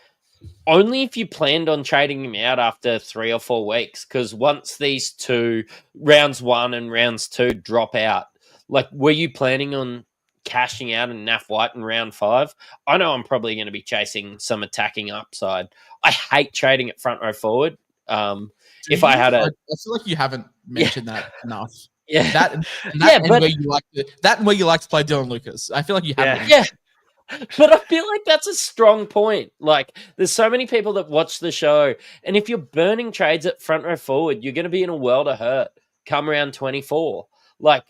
Only if you planned on trading him out after 3 or 4 weeks, because once these 2, rounds 1 and rounds 2 drop out, like were you planning on cashing out in Naf White in round 5? I know I'm probably going to be chasing some attacking upside. I hate trading at front row forward. If I had I feel like you haven't mentioned that enough. Yeah, that where you like to play Dylan Lucas. I feel like you haven't. Yeah. But I feel like that's a strong point. Like, there's so many people that watch the show, and if you're burning trades at front row forward, you're going to be in a world of hurt come round 24. Like,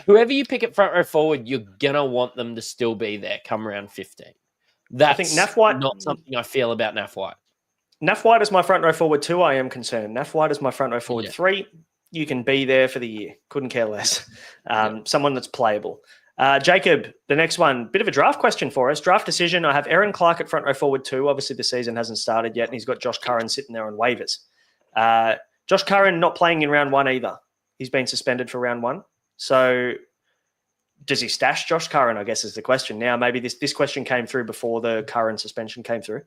whoever you pick at front row forward, you're going to want them to still be there come round 15. That's I think Naf White, not something I feel about Naf White. Naf White is my front row forward 2. I am concerned. Naf White is my front row forward 3. You can be there for the year. Couldn't care less. Someone that's playable. Jacob, the next one, bit of a draft question for us. Draft decision. I have Aaron Clark at front row forward 2. Obviously, the season hasn't started yet, and he's got Josh Curran sitting there on waivers. Josh Curran not playing in round 1 either. He's been suspended for round 1. So does he stash Josh Curran, I guess is the question. Now, maybe this question came through before the Curran suspension came through.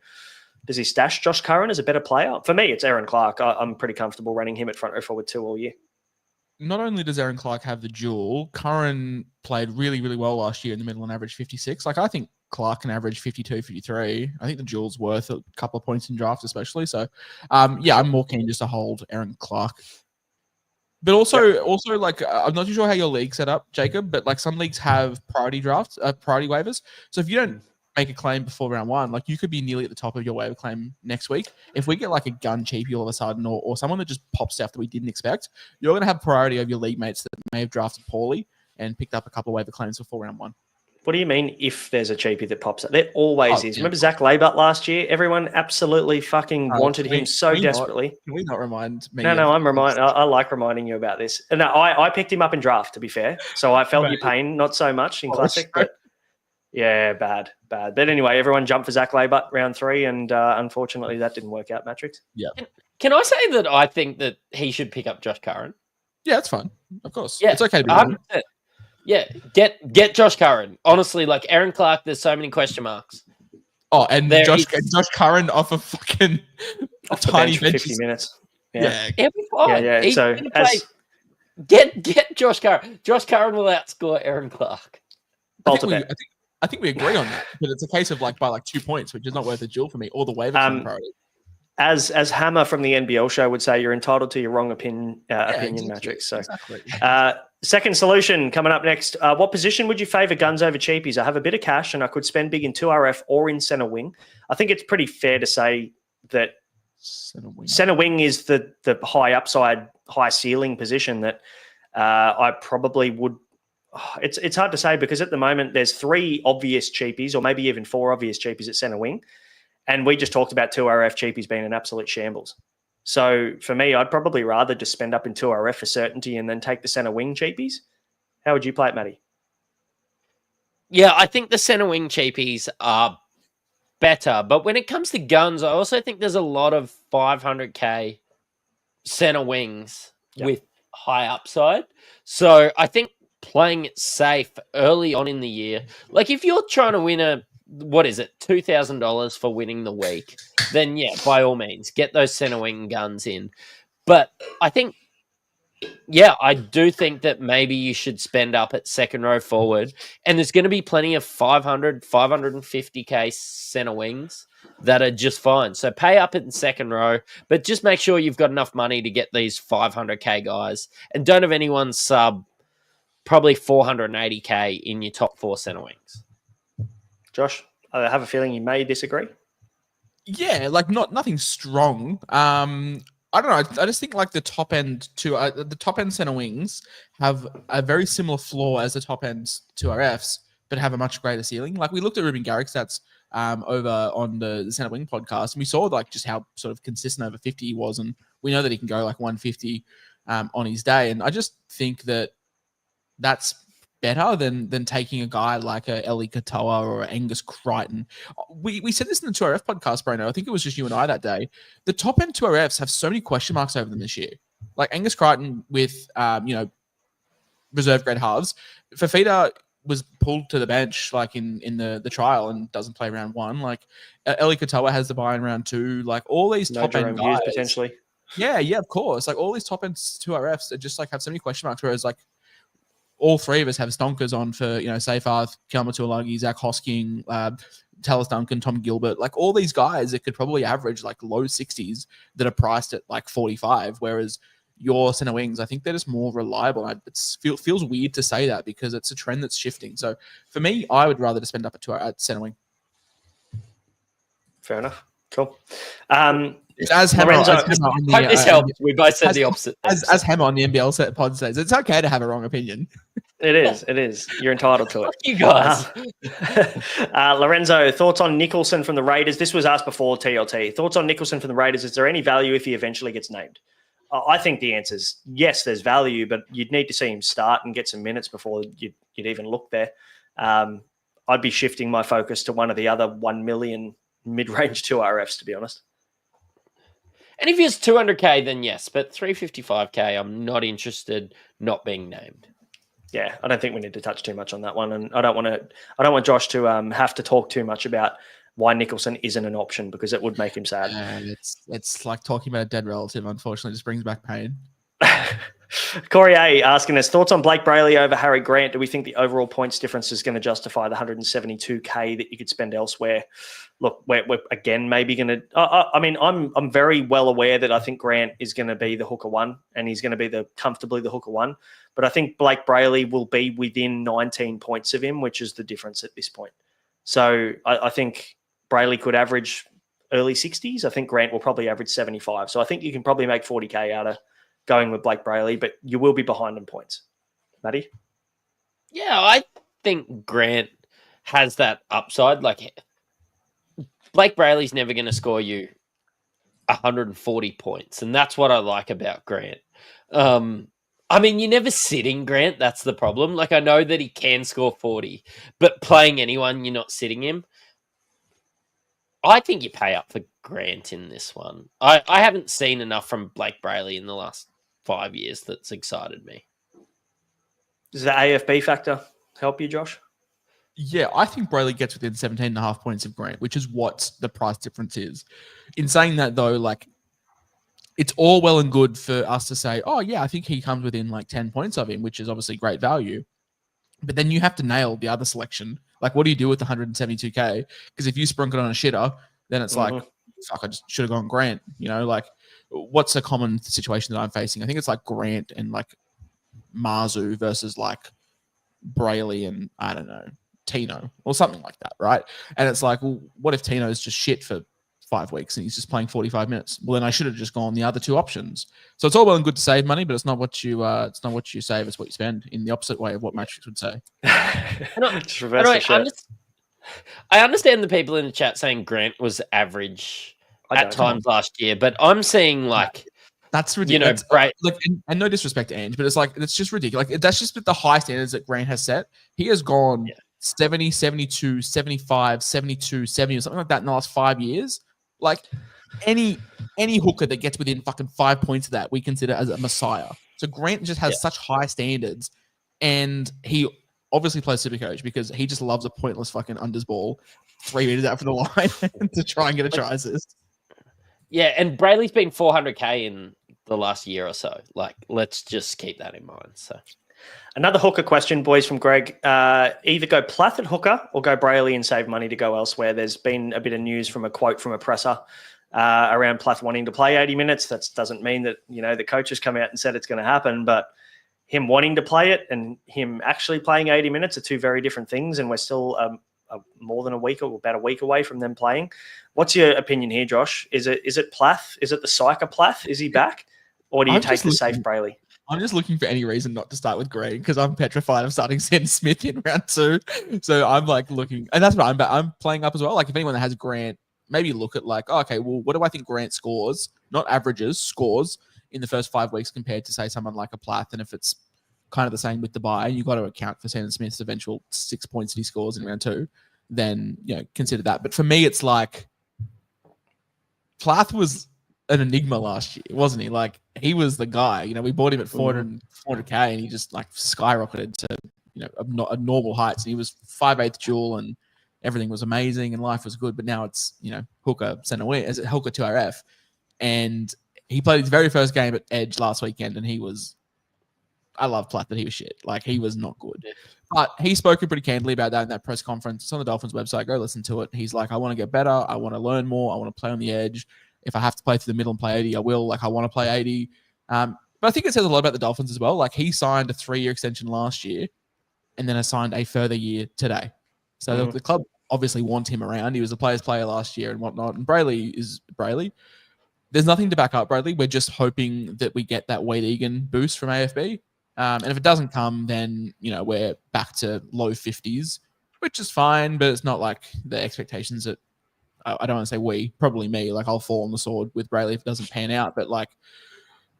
Does he stash Josh Curran as a better player? For me, it's Aaron Clark. I'm pretty comfortable running him at front row forward 2 all year. Not only does Aaron Clark have the duel, Curran played really, really well last year in the middle and averaged 56. Like, I think Clark can average 52, 53. I think the duel's worth a couple of points in draft, especially. So, I'm more keen just to hold Aaron Clark. But also, like, I'm not too sure how your league's set up, Jacob, but like some leagues have priority drafts, priority waivers. So if you don't make a claim before round 1, like you could be nearly at the top of your waiver claim next week. If we get like a gun cheapie all of a sudden or someone that just pops stuff that we didn't expect, you're going to have priority over your league mates that may have drafted poorly and picked up a couple of waiver claims before round 1. What do you mean if there's a cheapie that pops up? There always is. Remember Zack Laybut last year? Everyone absolutely fucking wanted him so desperately. Can we not remind me? No, I like reminding you about this. No, I picked him up in draft, to be fair. So I felt your pain, not so much in Classic. But yeah, bad. But anyway, everyone jumped for Zack Laybut round 3, and unfortunately that didn't work out, Mattrix. Yeah. Can I say that I think that he should pick up Josh Curran? Yeah, that's fine. Of course. Yeah, it's okay to be wrong. Yeah, get Josh Curran. Honestly, like Aaron Clark, there's so many question marks. Oh, and Josh Curran off a fucking tiny bench 50 minutes. Yeah, it'll be fine. Yeah. So get Josh Curran. Josh Curran will outscore Aaron Clark. I think we agree on that, but it's a case of like by like 2 points, which is not worth a duel for me, or the waiver priority. As Hammer from the NBL show would say, you're entitled to your wrong opinion, Mattrix. So, second solution coming up next. What position would you favour guns over cheapies? I have a bit of cash and I could spend big in 2RF or in centre wing. I think it's pretty fair to say that centre wing is the high upside, high ceiling position that I probably would. It's hard to say because at the moment there's 3 obvious cheapies or maybe even 4 obvious cheapies at centre wing. And we just talked about 2RF cheapies being an absolute shambles. So for me, I'd probably rather just spend up in 2RF for certainty and then take the centre wing cheapies. How would you play it, Matty? Yeah, I think the centre wing cheapies are better. But when it comes to guns, I also think there's a lot of 500k centre wings with high upside. So I think playing it safe early on in the year, like if you're trying to win $2,000 for winning the week, then yeah, by all means, get those centre wing guns in. But I think, I do think that maybe you should spend up at second row forward, and there's going to be plenty of 550k centre wings that are just fine. So pay up in second row, but just make sure you've got enough money to get these 500k guys, and don't have anyone sub probably 480k in your top 4 centre wings. Josh, I have a feeling you may disagree. Yeah, like nothing strong. I don't know. I just think like the top end center wings have a very similar floor as the top end 2RFs, but have a much greater ceiling. Like we looked at Ruben Garrick's stats over on the center wing podcast, and we saw like just how sort of consistent over 50 he was, and we know that he can go like 150 on his day. And I just think that that's better than taking a guy like a Eli Katoa or Angus Crichton. We said this in the 2RF podcast, Braino. I think it was just you and I that day. The top end 2RFs have so many question marks over them this year. Like Angus Crichton with, reserve grade halves. Fafita was pulled to the bench like in the trial and doesn't play round 1. Like Eli Katoa has the buy in round 2. Like all these top end guys potentially. Yeah, of course. Like all these top end 2RFs that just like have so many question marks. Whereas like all 3 of us have stonkers on for, Seyfarth, Kelma Tuolagi, Zack Hosking, Talis Duncan, Tom Gilbert, like all these guys that could probably average like low 60s that are priced at like 45. Whereas your center wings, I think they're just more reliable. It feels weird to say that because it's a trend that's shifting. So for me, I would rather just spend up at center wing. Fair enough. Cool. It's as Hammer, Lorenzo, Hope this helps. We both said the opposite. As Hammer on the NBL set pod says, it's okay to have a wrong opinion. It is. You're entitled to it. You guys. Lorenzo, thoughts on Nicholson from the Raiders? This was asked before TLT. Thoughts on Nicholson from the Raiders? Is there any value if he eventually gets named? I think the answer is yes, there's value, but you'd need to see him start and get some minutes before you'd even look there. I'd be shifting my focus to one of the other 1 million mid-range 2RFs, to be honest. And if it's 200K, then yes, but 355K, I'm not interested not being named. Yeah, I don't think we need to touch too much on that one, and I don't want Josh to have to talk too much about why Nicholson isn't an option because it would make him sad. It's like talking about a dead relative. Unfortunately, just brings back pain. Corey A asking us thoughts on Blake Brayley over Harry Grant. Do we think the overall points difference is going to justify the 172K that you could spend elsewhere? Look, we're again maybe going to. I mean, I'm very well aware that I think Grant is going to be the hooker one, and he's going to be comfortably the hooker one. But I think Blake Brayley will be within 19 points of him, which is the difference at this point. So I think Brayley could average early 60s. I think Grant will probably average 75. So I think you can probably make 40K out of going with Blake Brayley, but you will be behind in points. Matty? Yeah, I think Grant has that upside. Like, Blake Brayley's never going to score you 140 points, and that's what I like about Grant. I mean, you're never sitting Grant. That's the problem. Like, I know that he can score 40, but playing anyone, you're not sitting him. I think you pay up for Grant in this one. I haven't seen enough from Blake Brayley in the last 5 years that's excited me. Does the AFB factor help you, Josh? Yeah, I think Brayley gets within 17.5 points of Grant, which is what the price difference is. In saying that, though, like, it's all well and good for us to say, oh, yeah, I think he comes within like 10 points of him, which is obviously great value. But then you have to nail the other selection. Like, what do you do with the 172K? Because if you sprunk it on a shitter, then it's like, fuck, I just should have gone Grant. You know, like, what's a common situation that I'm facing? I think it's like Grant and like Marzu versus like Brayley and, I don't know, Tino or something like that, right? And it's like, well, what if Tino's just shit for 5 weeks and he's just playing 45 minutes? Well, then I should have just gone the other two options. So it's all well and good to save money, but it's not what you save, it's what you spend, in the opposite way of what Mattrix would say. I understand the people in the chat saying Grant was average at times last year, but I'm seeing like that's ridiculous. You know, right? Look, and no disrespect to Ange, but it's like it's just ridiculous. Like, that's just the high standards that Grant has set. He has gone 70, 72, 75, 72, 70, or something like that in the last 5 years. Like, any hooker that gets within fucking 5 points of that, we consider as a messiah. So Grant just has such high standards, and he obviously plays Supercoach because he just loves a pointless fucking unders ball 3 meters out from the line to try and get a try assist. Yeah, and Brayley's been 400K in the last year or so. Like, let's just keep that in mind. So, another hooker question, boys, from Greg. Either go Plath at hooker or go Brayley and save money to go elsewhere. There's been a bit of news from a quote from a presser around Plath wanting to play 80 minutes. That doesn't mean that, you know, the coach has come out and said it's going to happen, but him wanting to play it and him actually playing 80 minutes are two very different things, and we're still more than a week or about a week away from them playing. What's your opinion here, Josh? Is it Plath? Is it the Psycho Plath? Is he back? Or do you take the safe Brayley? I'm just looking for any reason not to start with Greg because I'm petrified of starting Sam Smith in round 2. So I'm like looking, and that's what I'm playing up as well. Like, if anyone that has Grant, maybe look at like, oh, okay, well, what do I think Grant scores, not averages, scores in the first 5 weeks compared to, say, someone like a Plath? And if it's kind of the same with the bye, you've got to account for Sam Smith's eventual 6 points that he scores in round 2, then, you know, consider that. But for me, it's like Plath was an enigma last year, wasn't he? Like, he was the guy. You know, we bought him at 400K and he just like skyrocketed to, you know, a normal heights. And he was 5'8" dual and everything was amazing and life was good. But now it's, you know, hooker center wing as a hooker 2RF. And he played his very first game at Edge last weekend and he was, I love Plath, but he was shit. Like, he was not good. But he spoke pretty candidly about that in that press conference. It's on the Dolphins website. Go listen to it. He's like, I want to get better. I want to learn more. I want to play on the edge. If I have to play through the middle and play 80, I will. Like, I want to play 80. But I think it says a lot about the Dolphins as well. Like, he signed a 3-year extension last year and then signed a further year today. So the club obviously want him around. He was a player's player last year and whatnot. And Brayley is Brayley. There's nothing to back up Brayley. We're just hoping that we get that Wade Egan boost from AFB. And if it doesn't come, then, we're back to low 50s, which is fine, but it's not like the expectations that I don't want to say probably me, like I'll fall on the sword with Brayley if it doesn't pan out. But like,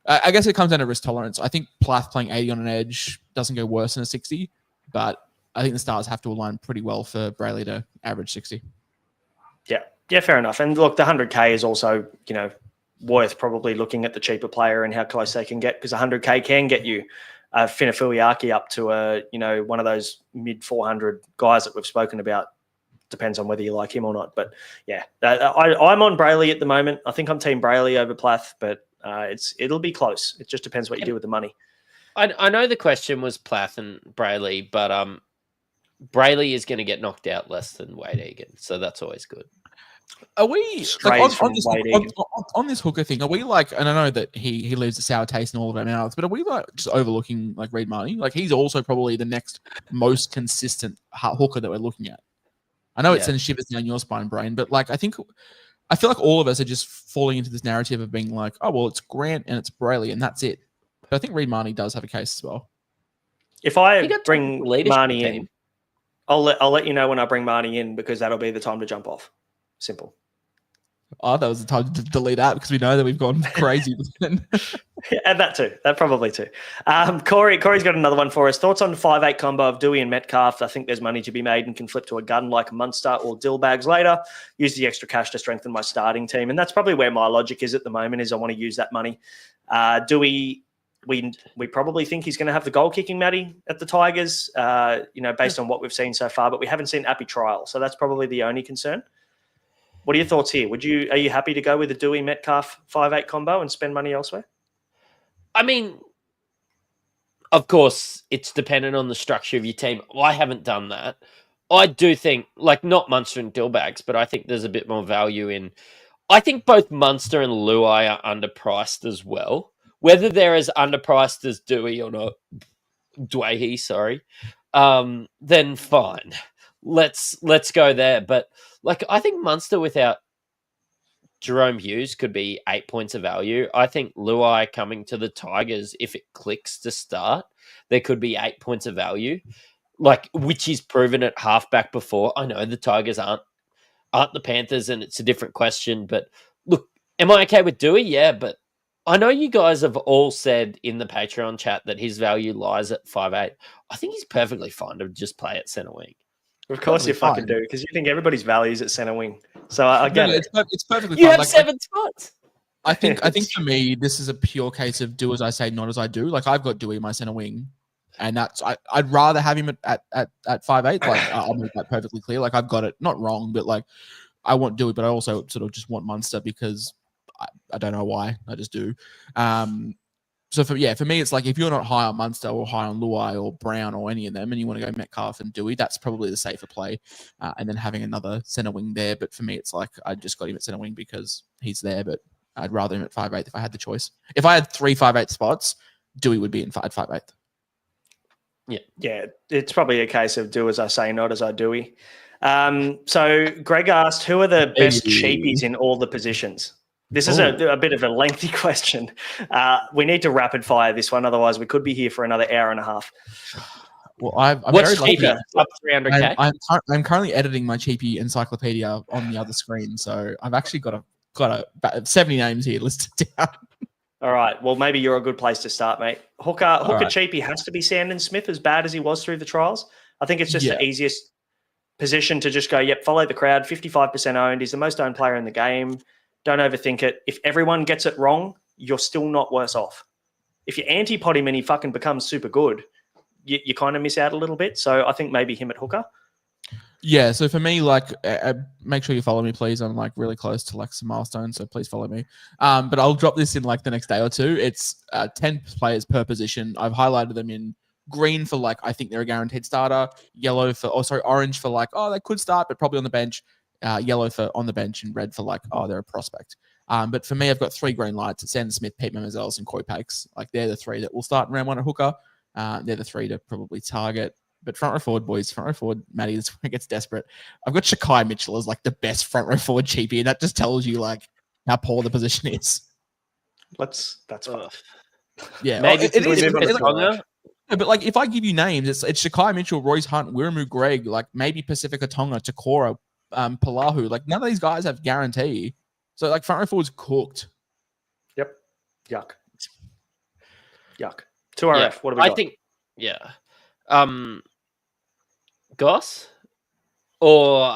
I guess it comes down to risk tolerance. I think Plath playing 80 on an edge doesn't go worse than a 60, but I think the stars have to align pretty well for Brayley to average 60. Yeah, fair enough. And look, the 100K is also, worth probably looking at the cheaper player and how close they can get, because 100K can get you Finafiliaki up to one of those mid 400 guys that we've spoken about. Depends on whether you like him or not. But yeah, I'm on Brayley at the moment. I think I'm team Brayley over Plath, but it'll be close. It just depends what you do with the money. I know the question was Plath and Brayley, but Brayley is going to get knocked out less than Wade Egan, so that's always good. Are we like, on this hooker thing? Are we like? And I know that he leaves a sour taste in all of our mouths, but are we like just overlooking like Reid Marnie? Like he's also probably the next most consistent hooker that we're looking at. I know it sends shivers down your spine, Brain, but like I feel like all of us are just falling into this narrative of being like, oh well, it's Grant and it's Brayley and that's it. But I think Reid Marnie does have a case as well. If I bring Marnie in, I'll let you know when I bring Marnie in, because that'll be the time to jump off. Simple. Oh, that was the time to delete that because we know that we've gone crazy. And that too. That probably too. Corey's got another one for us. Thoughts on 5'8" combo of Dewey and Metcalf? I think there's money to be made and can flip to a gun like Munster or Dillbags later. Use the extra cash to strengthen my starting team. And that's probably where my logic is at the moment, is I want to use that money. Dewey, we probably think he's going to have the goal kicking, Matty, at the Tigers, based on what we've seen so far, but we haven't seen Appy trial. So that's probably the only concern. What are your thoughts here? Are you happy to go with the Dewey Metcalf 5'8" combo and spend money elsewhere? I mean, of course, it's dependent on the structure of your team. I haven't done that. I do think, like, not Munster and Dillbags, but I think there's a bit more value in. I think both Munster and Luai are underpriced as well. Whether they're as underpriced as Dewey or not, Dwayhe, sorry, then fine. Let's go there. But like, I think Munster without Jerome Hughes could be 8 points of value. I think Luai coming to the Tigers, if it clicks to start, there could be 8 points of value, like, which is proven at halfback before. I know the Tigers aren't the Panthers, and it's a different question. But look, am I okay with Dewey? Yeah, but I know you guys have all said in the Patreon chat that his value lies at 5'8". I think he's perfectly fine to just play at centre wing. Of course you fucking do, because you think everybody's value is at centre wing. So I get it. It's perfectly you fine. have 7 spots. I think for me, this is a pure case of do as I say, not as I do. Like, I've got Dewey in my centre wing, and that's I'd rather have him at 5'8". Like, I'll make that perfectly clear. Like, I've got it not wrong, but like, I want Dewey, but I also sort of just want Munster because I don't know why. I just do. So for me, it's like, if you're not high on Munster or high on Luai or Brown or any of them, and you want to go Metcalf and Dewey, that's probably the safer play. And then having another centre wing there. But for me, it's like, I just got him at centre wing because he's there, but I'd rather him at 5'8" if I had the choice. If I had 3 5'8" spots, Dewey would be at 5'8". Yeah, it's probably a case of do as I say, not as I Dewey. So Greg asked, who are the best cheapies in all the positions? This is a bit of a lengthy question. We need to rapid fire this one, otherwise we could be here for another hour and a half. Well, I'm what's very cheapie? Up 300K. I'm currently editing my cheapie encyclopedia on the other screen, so I've actually got about 70 names here listed down. All right. Well, maybe you're a good place to start, mate. Hooker cheapie has to be Sandon Smith, as bad as he was through the trials. I think it's just the easiest position to just go, follow the crowd. 55% owned. He's the most owned player in the game. Don't overthink it. If everyone gets it wrong, you're still not worse off. If you anti-pot him and he fucking becomes super good, you kind of miss out a little bit. So I think maybe him at hooker. Yeah, so for me, like, make sure you follow me, please. I'm like really close to like some milestones, so please follow me. But I'll drop this in like the next day or two. It's 10 players per position. I've highlighted them in green for like, I think they're a guaranteed starter. Yellow for, orange for like, they could start, but probably on the bench. Yellow for on the bench, and red for like, they're a prospect. But for me, I've got 3 green lights: Sandon Smith, Pete Memezels, and Koi Pakes. Like, they're the 3 that will start in round 1 at hooker. They're the 3 to probably target. But front row forward, boys, front row forward, Matty, this one gets desperate. I've got Shakai Mitchell as like the best front row forward cheapie, and that just tells you like how poor the position is. That's fine. Yeah, Maybe it is. Ponga. Yeah, but like if I give you names, it's Shakai Mitchell, Royce Hunt, Wiramu Greg, like maybe Pacifica Tonga, Takora, Palahu. Like none of these guys have guarantee. So like front row forward's cooked. Yep. Yuck. 2RF. What do we got? I think, Goss or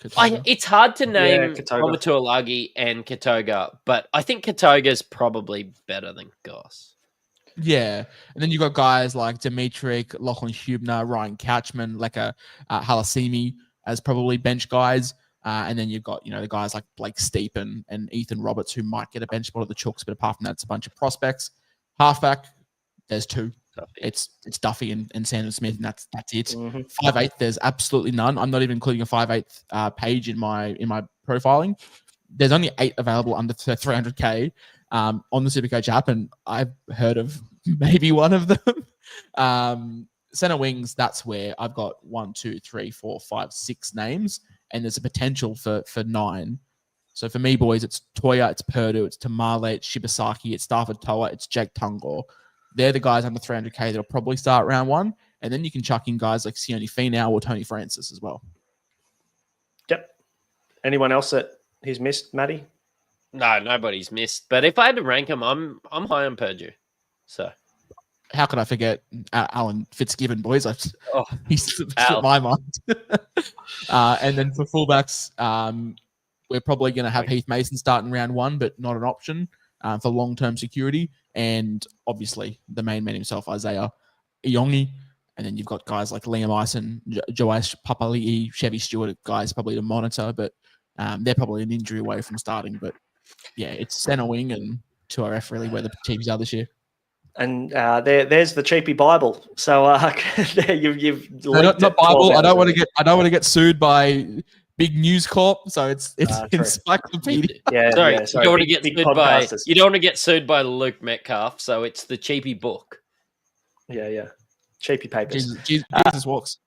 it's hard to name Tomatualagi and Katoga, but I think Katoga's probably better than Goss. Yeah, and then you got guys like Dimitri, Lachlan Hubner, Ryan Couchman, like Halasimi as probably bench guys. And then you've got, the guys like Blake Steepen and Ethan Roberts who might get a bench spot at the Chooks, but apart from that, it's a bunch of prospects. Halfback, there's two. Duffy. It's Duffy and Sandon Smith, and that's it. 5'8", there's absolutely none. I'm not even including a 5'8" page in my profiling. There's only 8 available under 300K on the SuperCoach app, and I've heard of maybe one of them. Center wings, that's where I've got 1, 2, 3, 4, 5, 6 names, and there's a potential for 9. So for me, boys, it's Toya, it's Purdue, it's Tamale, it's Shibasaki, it's Stafford Toa, it's Jake Tungor. They're the guys under 300K that'll probably start round 1, and then you can chuck in guys like Sione Finau or Tony Francis as well. Yep. Anyone else that he's missed, Matty? No, nobody's missed. But if I had to rank them, I'm high on Purdue. So how could I forget Alan Fitzgibbon, boys? He's slipped my mind. And then for fullbacks, we're probably going to have Heath Mason starting round 1, but not an option for long-term security. And obviously the main man himself, Isaiah Iongi. And then you've got guys like Liam Ison, Joash Papali'i, Chevy Stewart, guys probably to monitor, but they're probably an injury away from starting. But yeah, it's center wing and 2RF really where the cheapies are this year. And there's the cheapie Bible. So you've not Bible. I don't want to get sued by big News Corp. So it's encyclopedia. Sorry. You don't want to get sued by Luke Metcalf. So it's the cheapie book. Yeah. Cheapie papers. Jesus walks.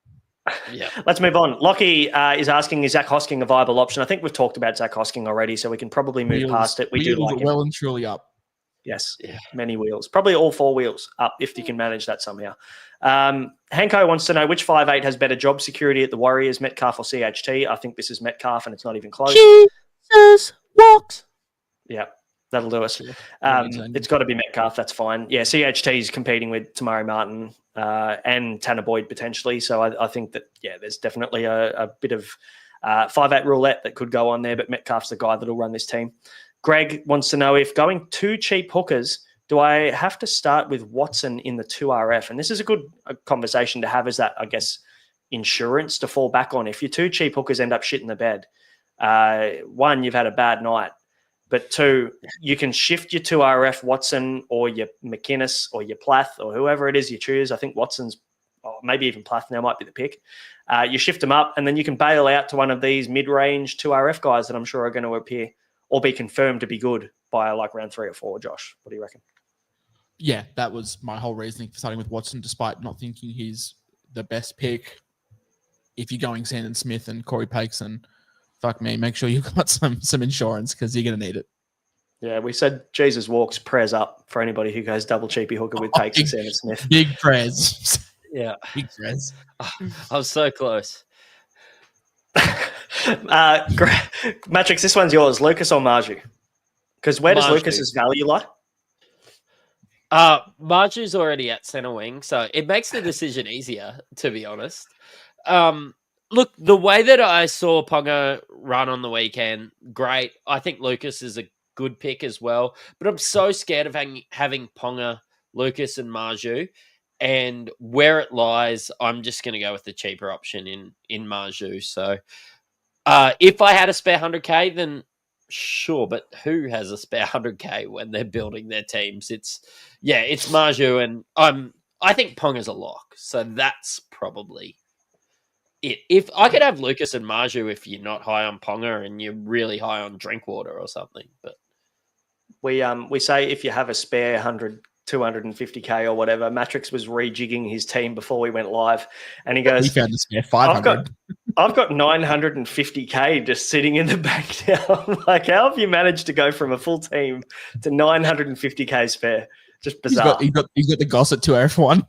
Yeah. Let's move on. Lockie is asking, is Zack Hosking a viable option? I think we've talked about Zack Hosking already, so we can probably move past it. We do like well and truly up. Yes, many wheels. Probably all 4 wheels up if you can manage that somehow. Hanko wants to know which 5'8" has better job security at the Warriors, Metcalf or CHT. I think this is Metcalf, and it's not even close. Jesus walks. Yeah, that'll do us. It's got to be Metcalf. That's fine. Yeah, CHT is competing with Tamari Martin and Tanner Boyd potentially. So I think that, there's definitely a bit of 5'8" roulette that could go on there, but Metcalf's the guy that'll run this team. Greg wants to know, if going 2 cheap hookers, do I have to start with Watson in the 2RF? And this is a good conversation to have, is that, I guess, insurance to fall back on. If your 2 cheap hookers end up shitting the bed, 1, you've had a bad night. But 2, you can shift your 2RF Watson or your McInnes or your Plath or whoever it is you choose. I think Watson's, maybe even Plath now might be the pick. You shift them up, and then you can bail out to one of these mid-range 2RF guys that I'm sure are going to appear or be confirmed to be good by like round 3 or 4. Josh, what do you reckon? Yeah, that was my whole reasoning for starting with Watson, despite not thinking he's the best pick. If you're going Sandon Smith and Corey Pakeson, fuck me, make sure you've got some insurance because you're going to need it. Yeah, we said Jesus walks, prayers up for anybody who goes double cheapie hooker with Pakes and Sandon Smith. Big prayers. Yeah. Big prayers. I was so close. Mattrix, this one's yours. Lucas or Marju? Because where does Lucas's value lie? Marju's already at center wing, so it makes the decision easier, to be honest. Look, the way that I saw Ponga run on the weekend, great. I think Lucas is a good pick as well, but I'm so scared of having Ponga, Lucas, and Marju. And where it lies, I'm just going to go with the cheaper option in Marju. So if I had a spare 100K, then sure. But who has a spare 100K when they're building their teams? It's Marju, and I think Ponga's a lock. So that's probably it. If I could have Lucas and Marju, if you're not high on Ponga and you're really high on Drinkwater or something, but we say if you have a spare 100K 250K or whatever. Mattrix was rejigging his team before we went live. And he goes, He found a spare 500. I've got 950K just sitting in the bank now. I'm like, how have you managed to go from a full team to 950K spare? Just bizarre. He's got the gossip to everyone.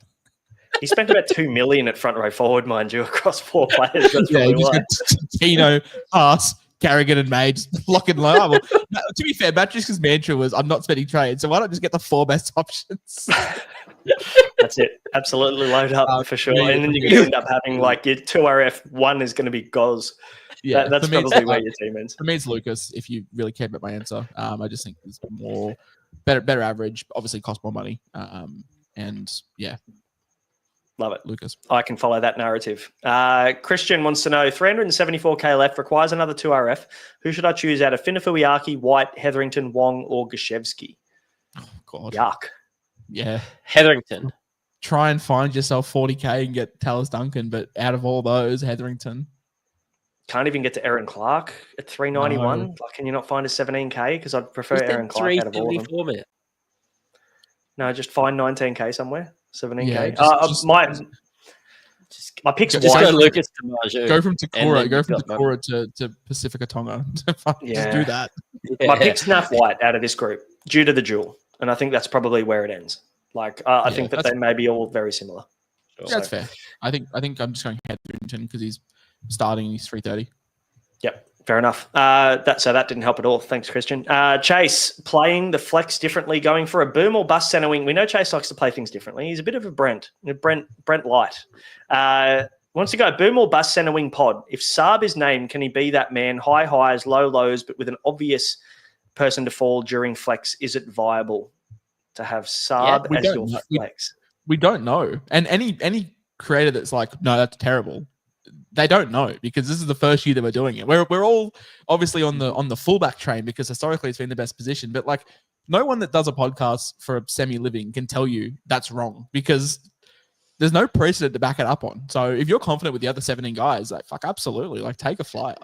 He spent about 2 million at front row forward, mind you, across 4 players. That's Yeah, he probably just why. got Tino, Haas, Carrigan, and Mage lock and load. Well, to be fair, Mattrix's mantra was, "I'm not spending trade, so why not just get the 4 best options?" That's it. Absolutely load up for sure. yeah, And then you're going to end up having like your 2RF, one is going to be Goz. Yeah, That's for me, probably where your team ends. For me, it's Lucas. If you really care about my answer, I just think there's better average. Obviously, cost more money. And yeah, Love it. Lucas. I can follow that narrative. Christian wants to know, 374K left, requires another 2RF. Who should I choose out of Finafuiaki, White, Hetherington, Wong, or Gashevsky? Oh, God. Yuck. Yeah. Hetherington. Try and find yourself 40K and get Talis Duncan, but out of all those, Hetherington. Can't even get to Aaron Clark at 391. No. Like, can you not find a 17K? Because I'd prefer Aaron Clark out of all of them. Man. No, just find 19K somewhere. 17K. Yeah, my pick's Just White. go Lucas Tamaju. Go from Takura. then Go you've from got Takura to Pacifica Tonga. Just do that. My pick's Naf White out of this group due to the duel. And I think that's probably where it ends. Like, I think that they may be all very similar. Yeah, that's fair. I think I'm just going Hetherington because he's starting. He's 330. Yep, fair enough. So that didn't help at all. Thanks, Christian. Chase, playing the flex differently, going for a boom or bust center wing. We know Chase likes to play things differently. He's a bit of a Brent light. Wants to go boom or bust center wing pod. If Saab is named, can he be that man? High highs, low lows, but with an obvious person to fall during flex. Is it viable to have Saab as your flex? We don't know. And any creator that's like, no, that's terrible, they don't know because this is the first year that we're doing it. We're all obviously on the fullback train because historically it's been the best position. But like, no one that does a podcast for a semi-living can tell you that's wrong because there's no precedent to back it up on. So if you're confident with the other 17 guys, like, fuck, absolutely, like, take a flyer.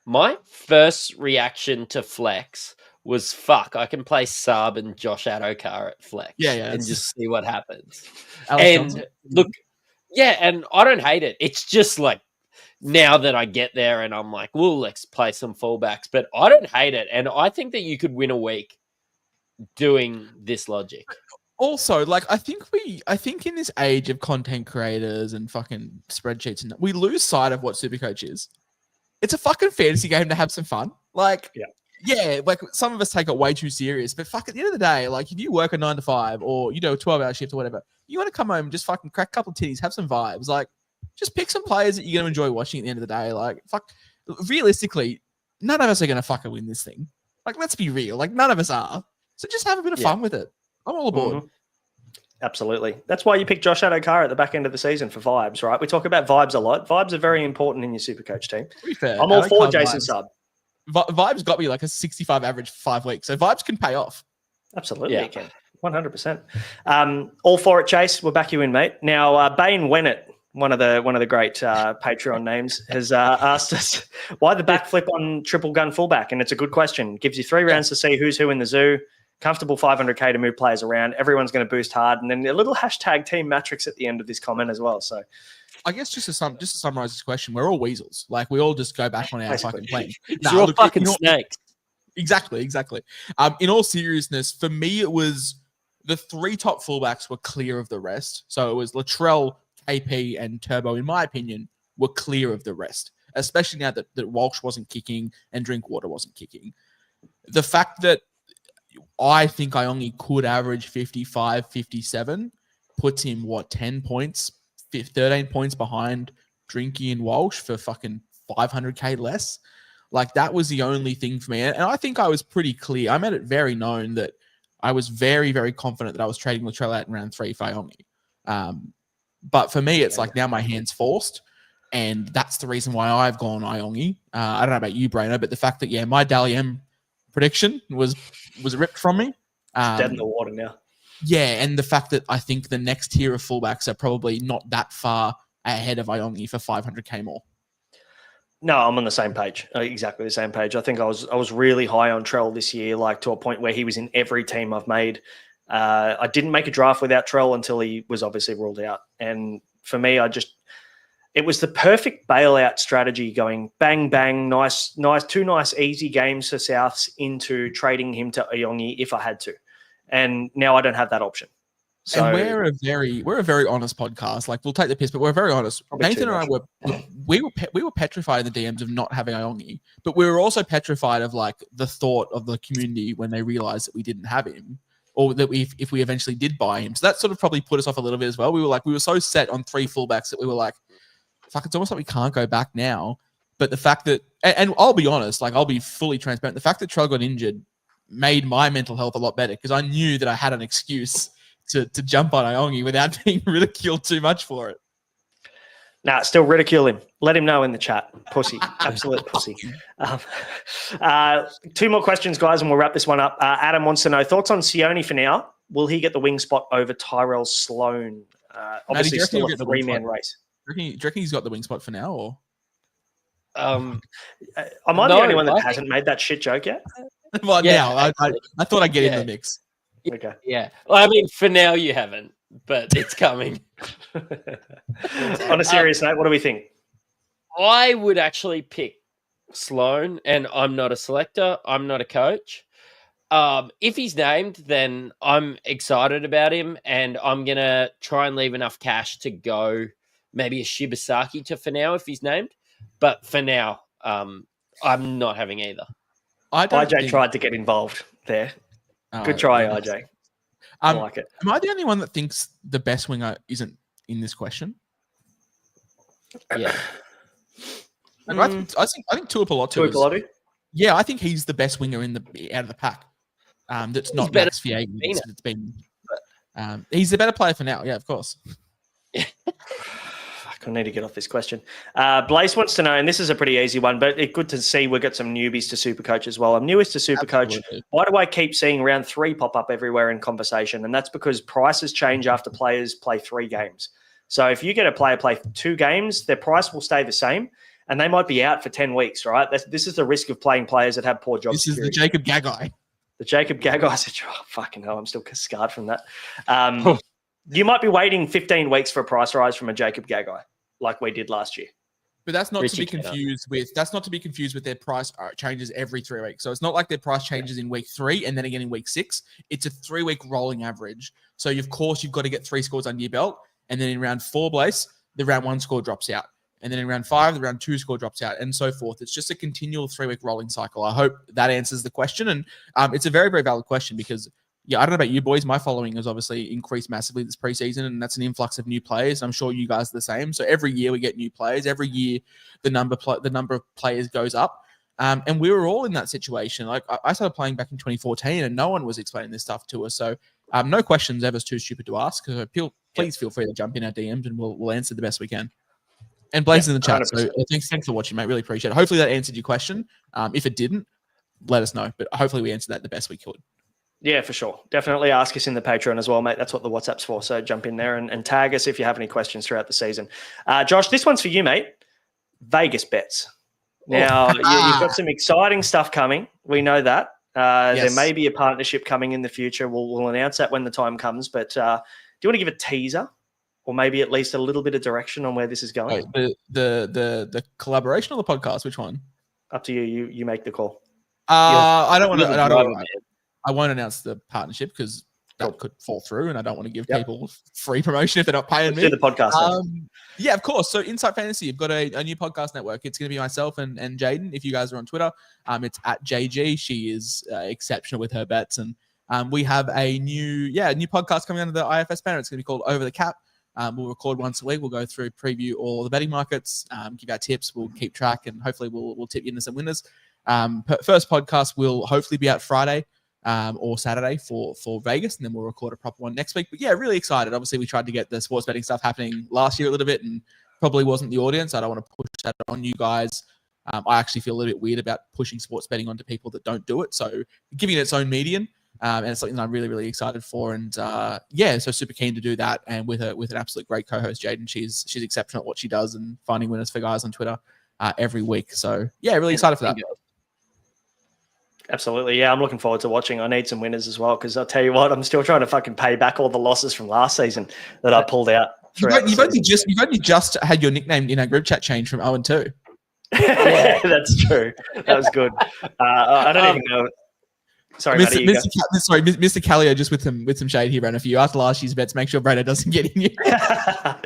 My first reaction to flex was, fuck, I can play Saab and Josh Adokar at flex and just see what happens. Look, yeah, and I don't hate it. It's just like now that I get there and I'm like, well, let's play some fullbacks, but I don't hate it. And I think that you could win a week doing this logic. Also, like, I think in this age of content creators and fucking spreadsheets, and we lose sight of what SuperCoach is. It's a fucking fantasy game to have some fun. Like, yeah, like some of us take it way too serious, but fuck, at the end of the day, like if you work a 9 to 5 or you do a 12-hour shift or whatever, you want to come home and just fucking crack a couple of titties, have some vibes. Like, just pick some players that you're going to enjoy watching at the end of the day. Like, fuck, realistically, none of us are going to fucking win this thing. Like, let's be real. Like, none of us are. So just have a bit of fun with it. I'm all aboard. Mm-hmm. Absolutely. That's why you pick Josh Adokar at the back end of the season for vibes, right? We talk about vibes a lot. Vibes are very important in your SuperCoach team. To be fair, I'm all for Jason Sub. Vibes got me like a 65 average 5 weeks. So vibes can pay off. Absolutely, you can. 100%. All for it, Chase. We'll back you in, mate. Now, Bane Wennett, one of the great Patreon names, has asked us why the backflip on triple gun fullback, and it's a good question. Gives you 3 rounds to see who's who in the zoo. Comfortable 500K to move players around. Everyone's going to boost hard, and then a little hashtag Team Mattrix at the end of this comment as well. So, I guess just to summarize this question, we're all weasels. Like, we all just go back on our fucking plane. You're all fucking snakes. Exactly. In all seriousness, for me, it was the 3 top fullbacks were clear of the rest. So it was Latrell, KP, and Turbo, in my opinion, were clear of the rest, especially now that Walsh wasn't kicking and Drinkwater wasn't kicking. The fact that I think Iongi could average 55, 57, puts him, 10 points, 13 points behind Drinky and Walsh for fucking 500K less. Like, that was the only thing for me. And I think I was pretty clear. I made it very known that I was very, very confident that I was trading Latrell out in round 3 for Iongi. But for me, it's like now my hand's forced. And that's the reason why I've gone Iongi. I don't know about you, Braino, but the fact that, my Dally M prediction was ripped from me. dead in the water now. Yeah, and the fact that I think the next tier of fullbacks are probably not that far ahead of Iongi for 500K more. No, I'm on the same page. Exactly the same page. I think I was really high on Trell this year, like to a point where he was in every team I've made. I didn't make a draft without Trell until he was obviously ruled out. And for me, it was the perfect bailout strategy, going bang, bang, nice, two nice, easy games for Souths into trading him to Iongi if I had to. And now I don't have that option. So and we're a very honest podcast. Like, we'll take the piss, but we're very honest. Nathan and I we were petrified in the DMs of not having Iongi, but we were also petrified of like the thought of the community when they realized that we didn't have him, or that if we eventually did buy him. So that sort of probably put us off a little bit as well. We were so set on 3 fullbacks that we were like, fuck, it's almost like we can't go back now. But the fact that, and I'll be honest, like, I'll be fully transparent. The fact that Trell got injured made my mental health a lot better, because I knew that I had an excuse to jump on Iongi without being ridiculed too much for it. Nah, still ridicule him. Let him know in the chat. Pussy. Absolute pussy. 2 more questions, guys, and we'll wrap this one up. Adam wants to know, thoughts on Sione for now? Will he get the wing spot over Tyrell Sloan? Obviously, still a 3-man race. Do you reckon he's got the wing spot for now? Or am I the only one that hasn't made that shit joke yet? Well, yeah, now I thought I'd get in the mix. Okay. Yeah. Well, I mean, for now you haven't, but it's coming. On a serious note, what do we think? I would actually pick Sloan, and I'm not a selector. I'm not a coach. If he's named, then I'm excited about him, and I'm going to try and leave enough cash to go maybe a Shibasaki to for now if he's named. But for now, I'm not having either. IJ tried to get involved there. Good try, IJ. I like it. Am I the only one that thinks the best winger isn't in this question? Yeah. I think Tuipulotu. Yeah, I think he's the best winger out of the pack. That's not Max Fiaga. It's been. He's the better player for now. Yeah, of course. I need to get off this question. Blaze wants to know, and this is a pretty easy one, but it's good to see we've got some newbies to SuperCoach as well. I'm newest to SuperCoach. Absolutely. Why do I keep seeing round 3 pop up everywhere in conversation? And that's because prices change after players play 3 games. So if you get a player play 2 games, their price will stay the same, and they might be out for 10 weeks, right? This is the risk of playing players that have poor job security. This is the Jacob Gagai. The Jacob Gagai situation. Oh, fucking hell, I'm still scarred from that. You might be waiting 15 weeks for a price rise from a Jacob Gagai, like we did last year. But that's not to be confused with their price changes every 3 weeks. So it's not like their price changes in week 3 and then again in week 6. It's a 3-week rolling average. So of course you've got to get 3 scores under your belt, and then in round 4, Blaze, the round 1 score drops out. And then in round 5, the round 2 score drops out, and so forth. It's just a continual 3-week rolling cycle. I hope that answers the question. And it's a very, very valid question because, yeah, I don't know about you boys. My following has obviously increased massively this preseason, and that's an influx of new players. I'm sure you guys are the same. So every year we get new players. Every year the number of players goes up. And we were all in that situation. Like, I started playing back in 2014, and no one was explaining this stuff to us. So no questions ever is too stupid to ask. Please feel free to jump in our DMs, and we'll answer the best we can. And Blaze in the chat. 100%. So thanks for watching, mate. Really appreciate it. Hopefully that answered your question. If it didn't, let us know. But hopefully we answered that the best we could. Yeah, for sure. Definitely ask us in the Patreon as well, mate. That's what the WhatsApp's for. So jump in there and tag us if you have any questions throughout the season. Josh, this one's for you, mate. Vegas bets. Now, you've got some exciting stuff coming. We know that. Yes. There may be a partnership coming in the future. We'll announce that when the time comes. But do you want to give a teaser, or maybe at least a little bit of direction on where this is going? The collaboration or the podcast? Which one? Up to you. You make the call. I don't want to. I won't announce the partnership because that could fall through, and I don't want to give people free promotion if they're not paying me. Do the podcast. Yeah, of course. So Insight Fantasy, you've got a new podcast network. It's going to be myself and Jaden. If you guys are on Twitter, it's at JG. She is exceptional with her bets, and we have a new podcast coming under the IFS banner. It's going to be called Over the Cap. We'll record once a week. We'll go through, preview all the betting markets, give our tips. We'll keep track, and hopefully we'll tip you into some winners. First podcast will hopefully be out Friday. Or Saturday for Vegas, and then we'll record a proper one next week. But yeah, really excited. Obviously, we tried to get the sports betting stuff happening last year a little bit, and probably wasn't the audience. I don't want to push that on you guys. I actually feel a little bit weird about pushing sports betting onto people that don't do it. So giving it its own medium, and it's something that I'm really, really excited for. And so super keen to do that. And with an absolute great co-host, Jaden, she's exceptional at what she does and finding winners for guys on Twitter every week. So yeah, really excited for that. Absolutely. Yeah, I'm looking forward to watching. I need some winners as well because I'll tell you what, I'm still trying to fucking pay back all the losses from last season that I pulled out. You've only just had your nickname in our group chat change from 0-2. Yeah, that's true. That was good. I don't even know. Sorry, Mr. Callio, just with some shade here, Brandon. If you after last year's bets, make sure Braino doesn't get in you. I'm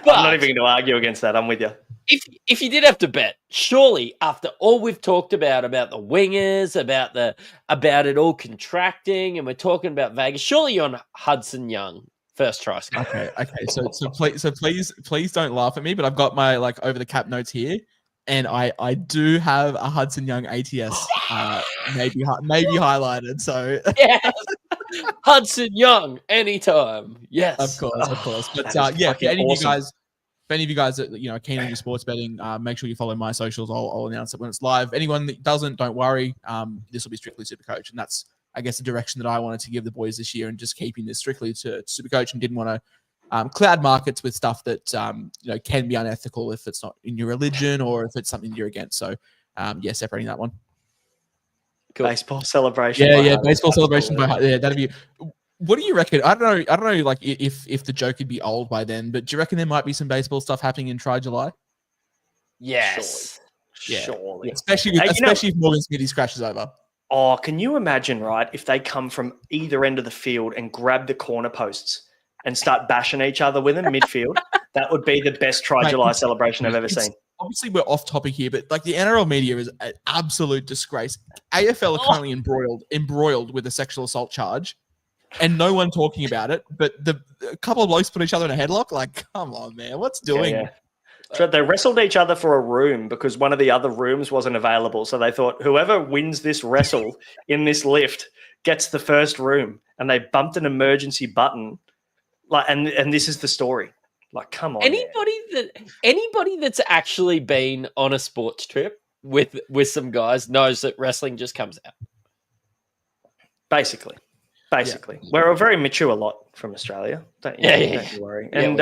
not even going to argue against that. I'm with you. If you did have to bet, surely after all we've talked about the wingers, about it all contracting, and we're talking about Vegas, surely you're on Hudson Young first try. Okay. So please don't laugh at me, but I've got my over the cap notes here. And I do have a Hudson Young ATS maybe highlighted. So yes. Hudson Young anytime. Yes, of course. But if any of you guys that are keen on your sports betting, make sure you follow my socials. I'll announce it when it's live. Anyone that doesn't, don't worry. This will be strictly SuperCoach, and that's I guess the direction that I wanted to give the boys this year, and just keeping this strictly to SuperCoach, and didn't want to cloud markets with stuff that can be unethical if it's not in your religion or if it's something you're against. So separating that one. Cool. Baseball celebration. Baseball celebration. That'd be. What do you reckon? I don't know. If the joke would be old by then, but do you reckon there might be some baseball stuff happening in July? Yes. Surely. Yeah, especially if Morgan Smithies crashes over. Oh, can you imagine, right? If they come from either end of the field and grab the corner posts and start bashing each other with them midfield, that would be the best July celebration I've ever seen. Obviously, we're off topic here, but the NRL media is an absolute disgrace. AFL are currently embroiled with a sexual assault charge, and no one talking about it. But a couple of blokes put each other in a headlock. Come on, man, what's doing? Yeah. So they wrestled each other for a room because one of the other rooms wasn't available. So they thought whoever wins this wrestle in this lift gets the first room, and they bumped an emergency button. And this is the story. Come on. Anybody that's actually been on a sports trip with some guys knows that wrestling just comes out. Basically. We're a very mature lot from Australia. Don't you worry. And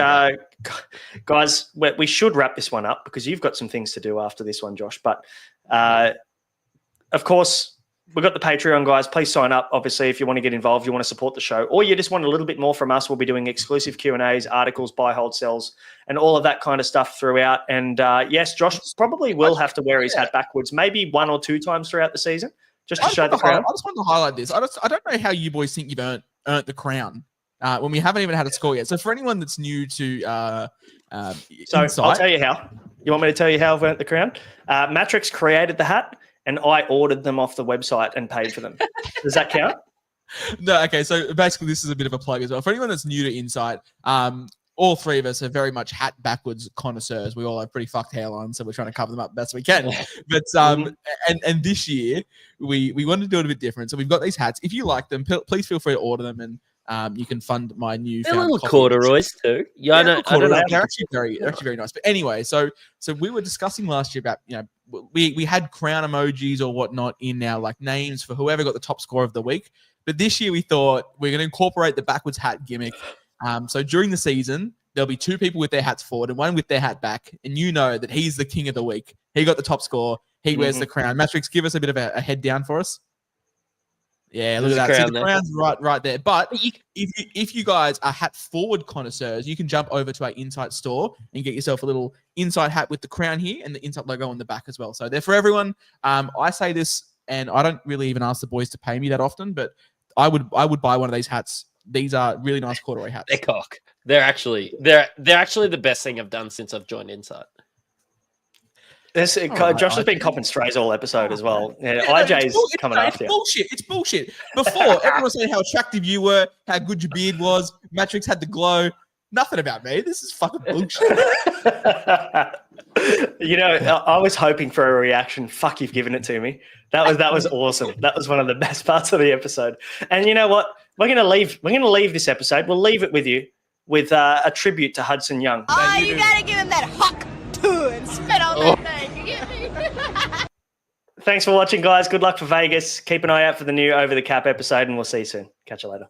guys, we should wrap this one up because you've got some things to do after this one, Josh. But of course, we've got the Patreon, guys. Please sign up. Obviously, if you want to get involved, you want to support the show, or you just want a little bit more from us, we'll be doing exclusive Q&As, articles, buy, hold, sells, and all of that kind of stuff throughout. And yes, Josh probably will have to wear his hat backwards, maybe 1 or 2 times throughout the season, just to show the crown. I just want to highlight this. I don't know how you boys think you've earned the crown when we haven't even had a score yet. So for anyone that's new to Insight, I'll tell you how. You want me to tell you how I've earned the crown? Mattrix created the hat, and I ordered them off the website and paid for them. Does that count? No, okay. So basically, this is a bit of a plug as well. For anyone that's new to Insight, all three of us are very much hat backwards connoisseurs. We all have pretty fucked hairlines, so we're trying to cover them up best we can. But and this year we wanted to do it a bit different. So we've got these hats. If you like them, please feel free to order them, and you can fund my new. They're little corduroys too. I don't know. They're actually very nice. But anyway, so we were discussing last year about we had crown emojis or whatnot in our names for whoever got the top score of the week. But this year we thought we're going to incorporate the backwards hat gimmick. So during the season, there'll be 2 people with their hats forward and 1 with their hat back. And you know that he's the king of the week. He got the top score. He wears the crown. Mattrix, give us a bit of a head down for us. Yeah, look at that. See, the crown's right there. But if you guys are hat forward connoisseurs, you can jump over to our Insight store and get yourself a little Insight hat with the crown here and the Insight logo on the back as well. So they're for everyone. I say this, and I don't really even ask the boys to pay me that often, but I would buy one of these hats. These are really nice corduroy hats. They're cock. They're actually the best thing I've done since I've joined Insight. Josh has been copping strays all episode as well. Yeah, IJ's coming after you. It's bullshit. Before, everyone was saying how attractive you were, how good your beard was. Mattrix had the glow. Nothing about me. This is fucking bullshit. I was hoping for a reaction. Fuck, you've given it to me. That was awesome. That was one of the best parts of the episode. And you know what? We're gonna leave this episode. We'll leave it with you with a tribute to Hudson Young. Oh, you gotta give him that hawk too and spit on that thing. You get me? Thanks for watching, guys. Good luck for Vegas. Keep an eye out for the new Over the Cap episode, and we'll see you soon. Catch you later.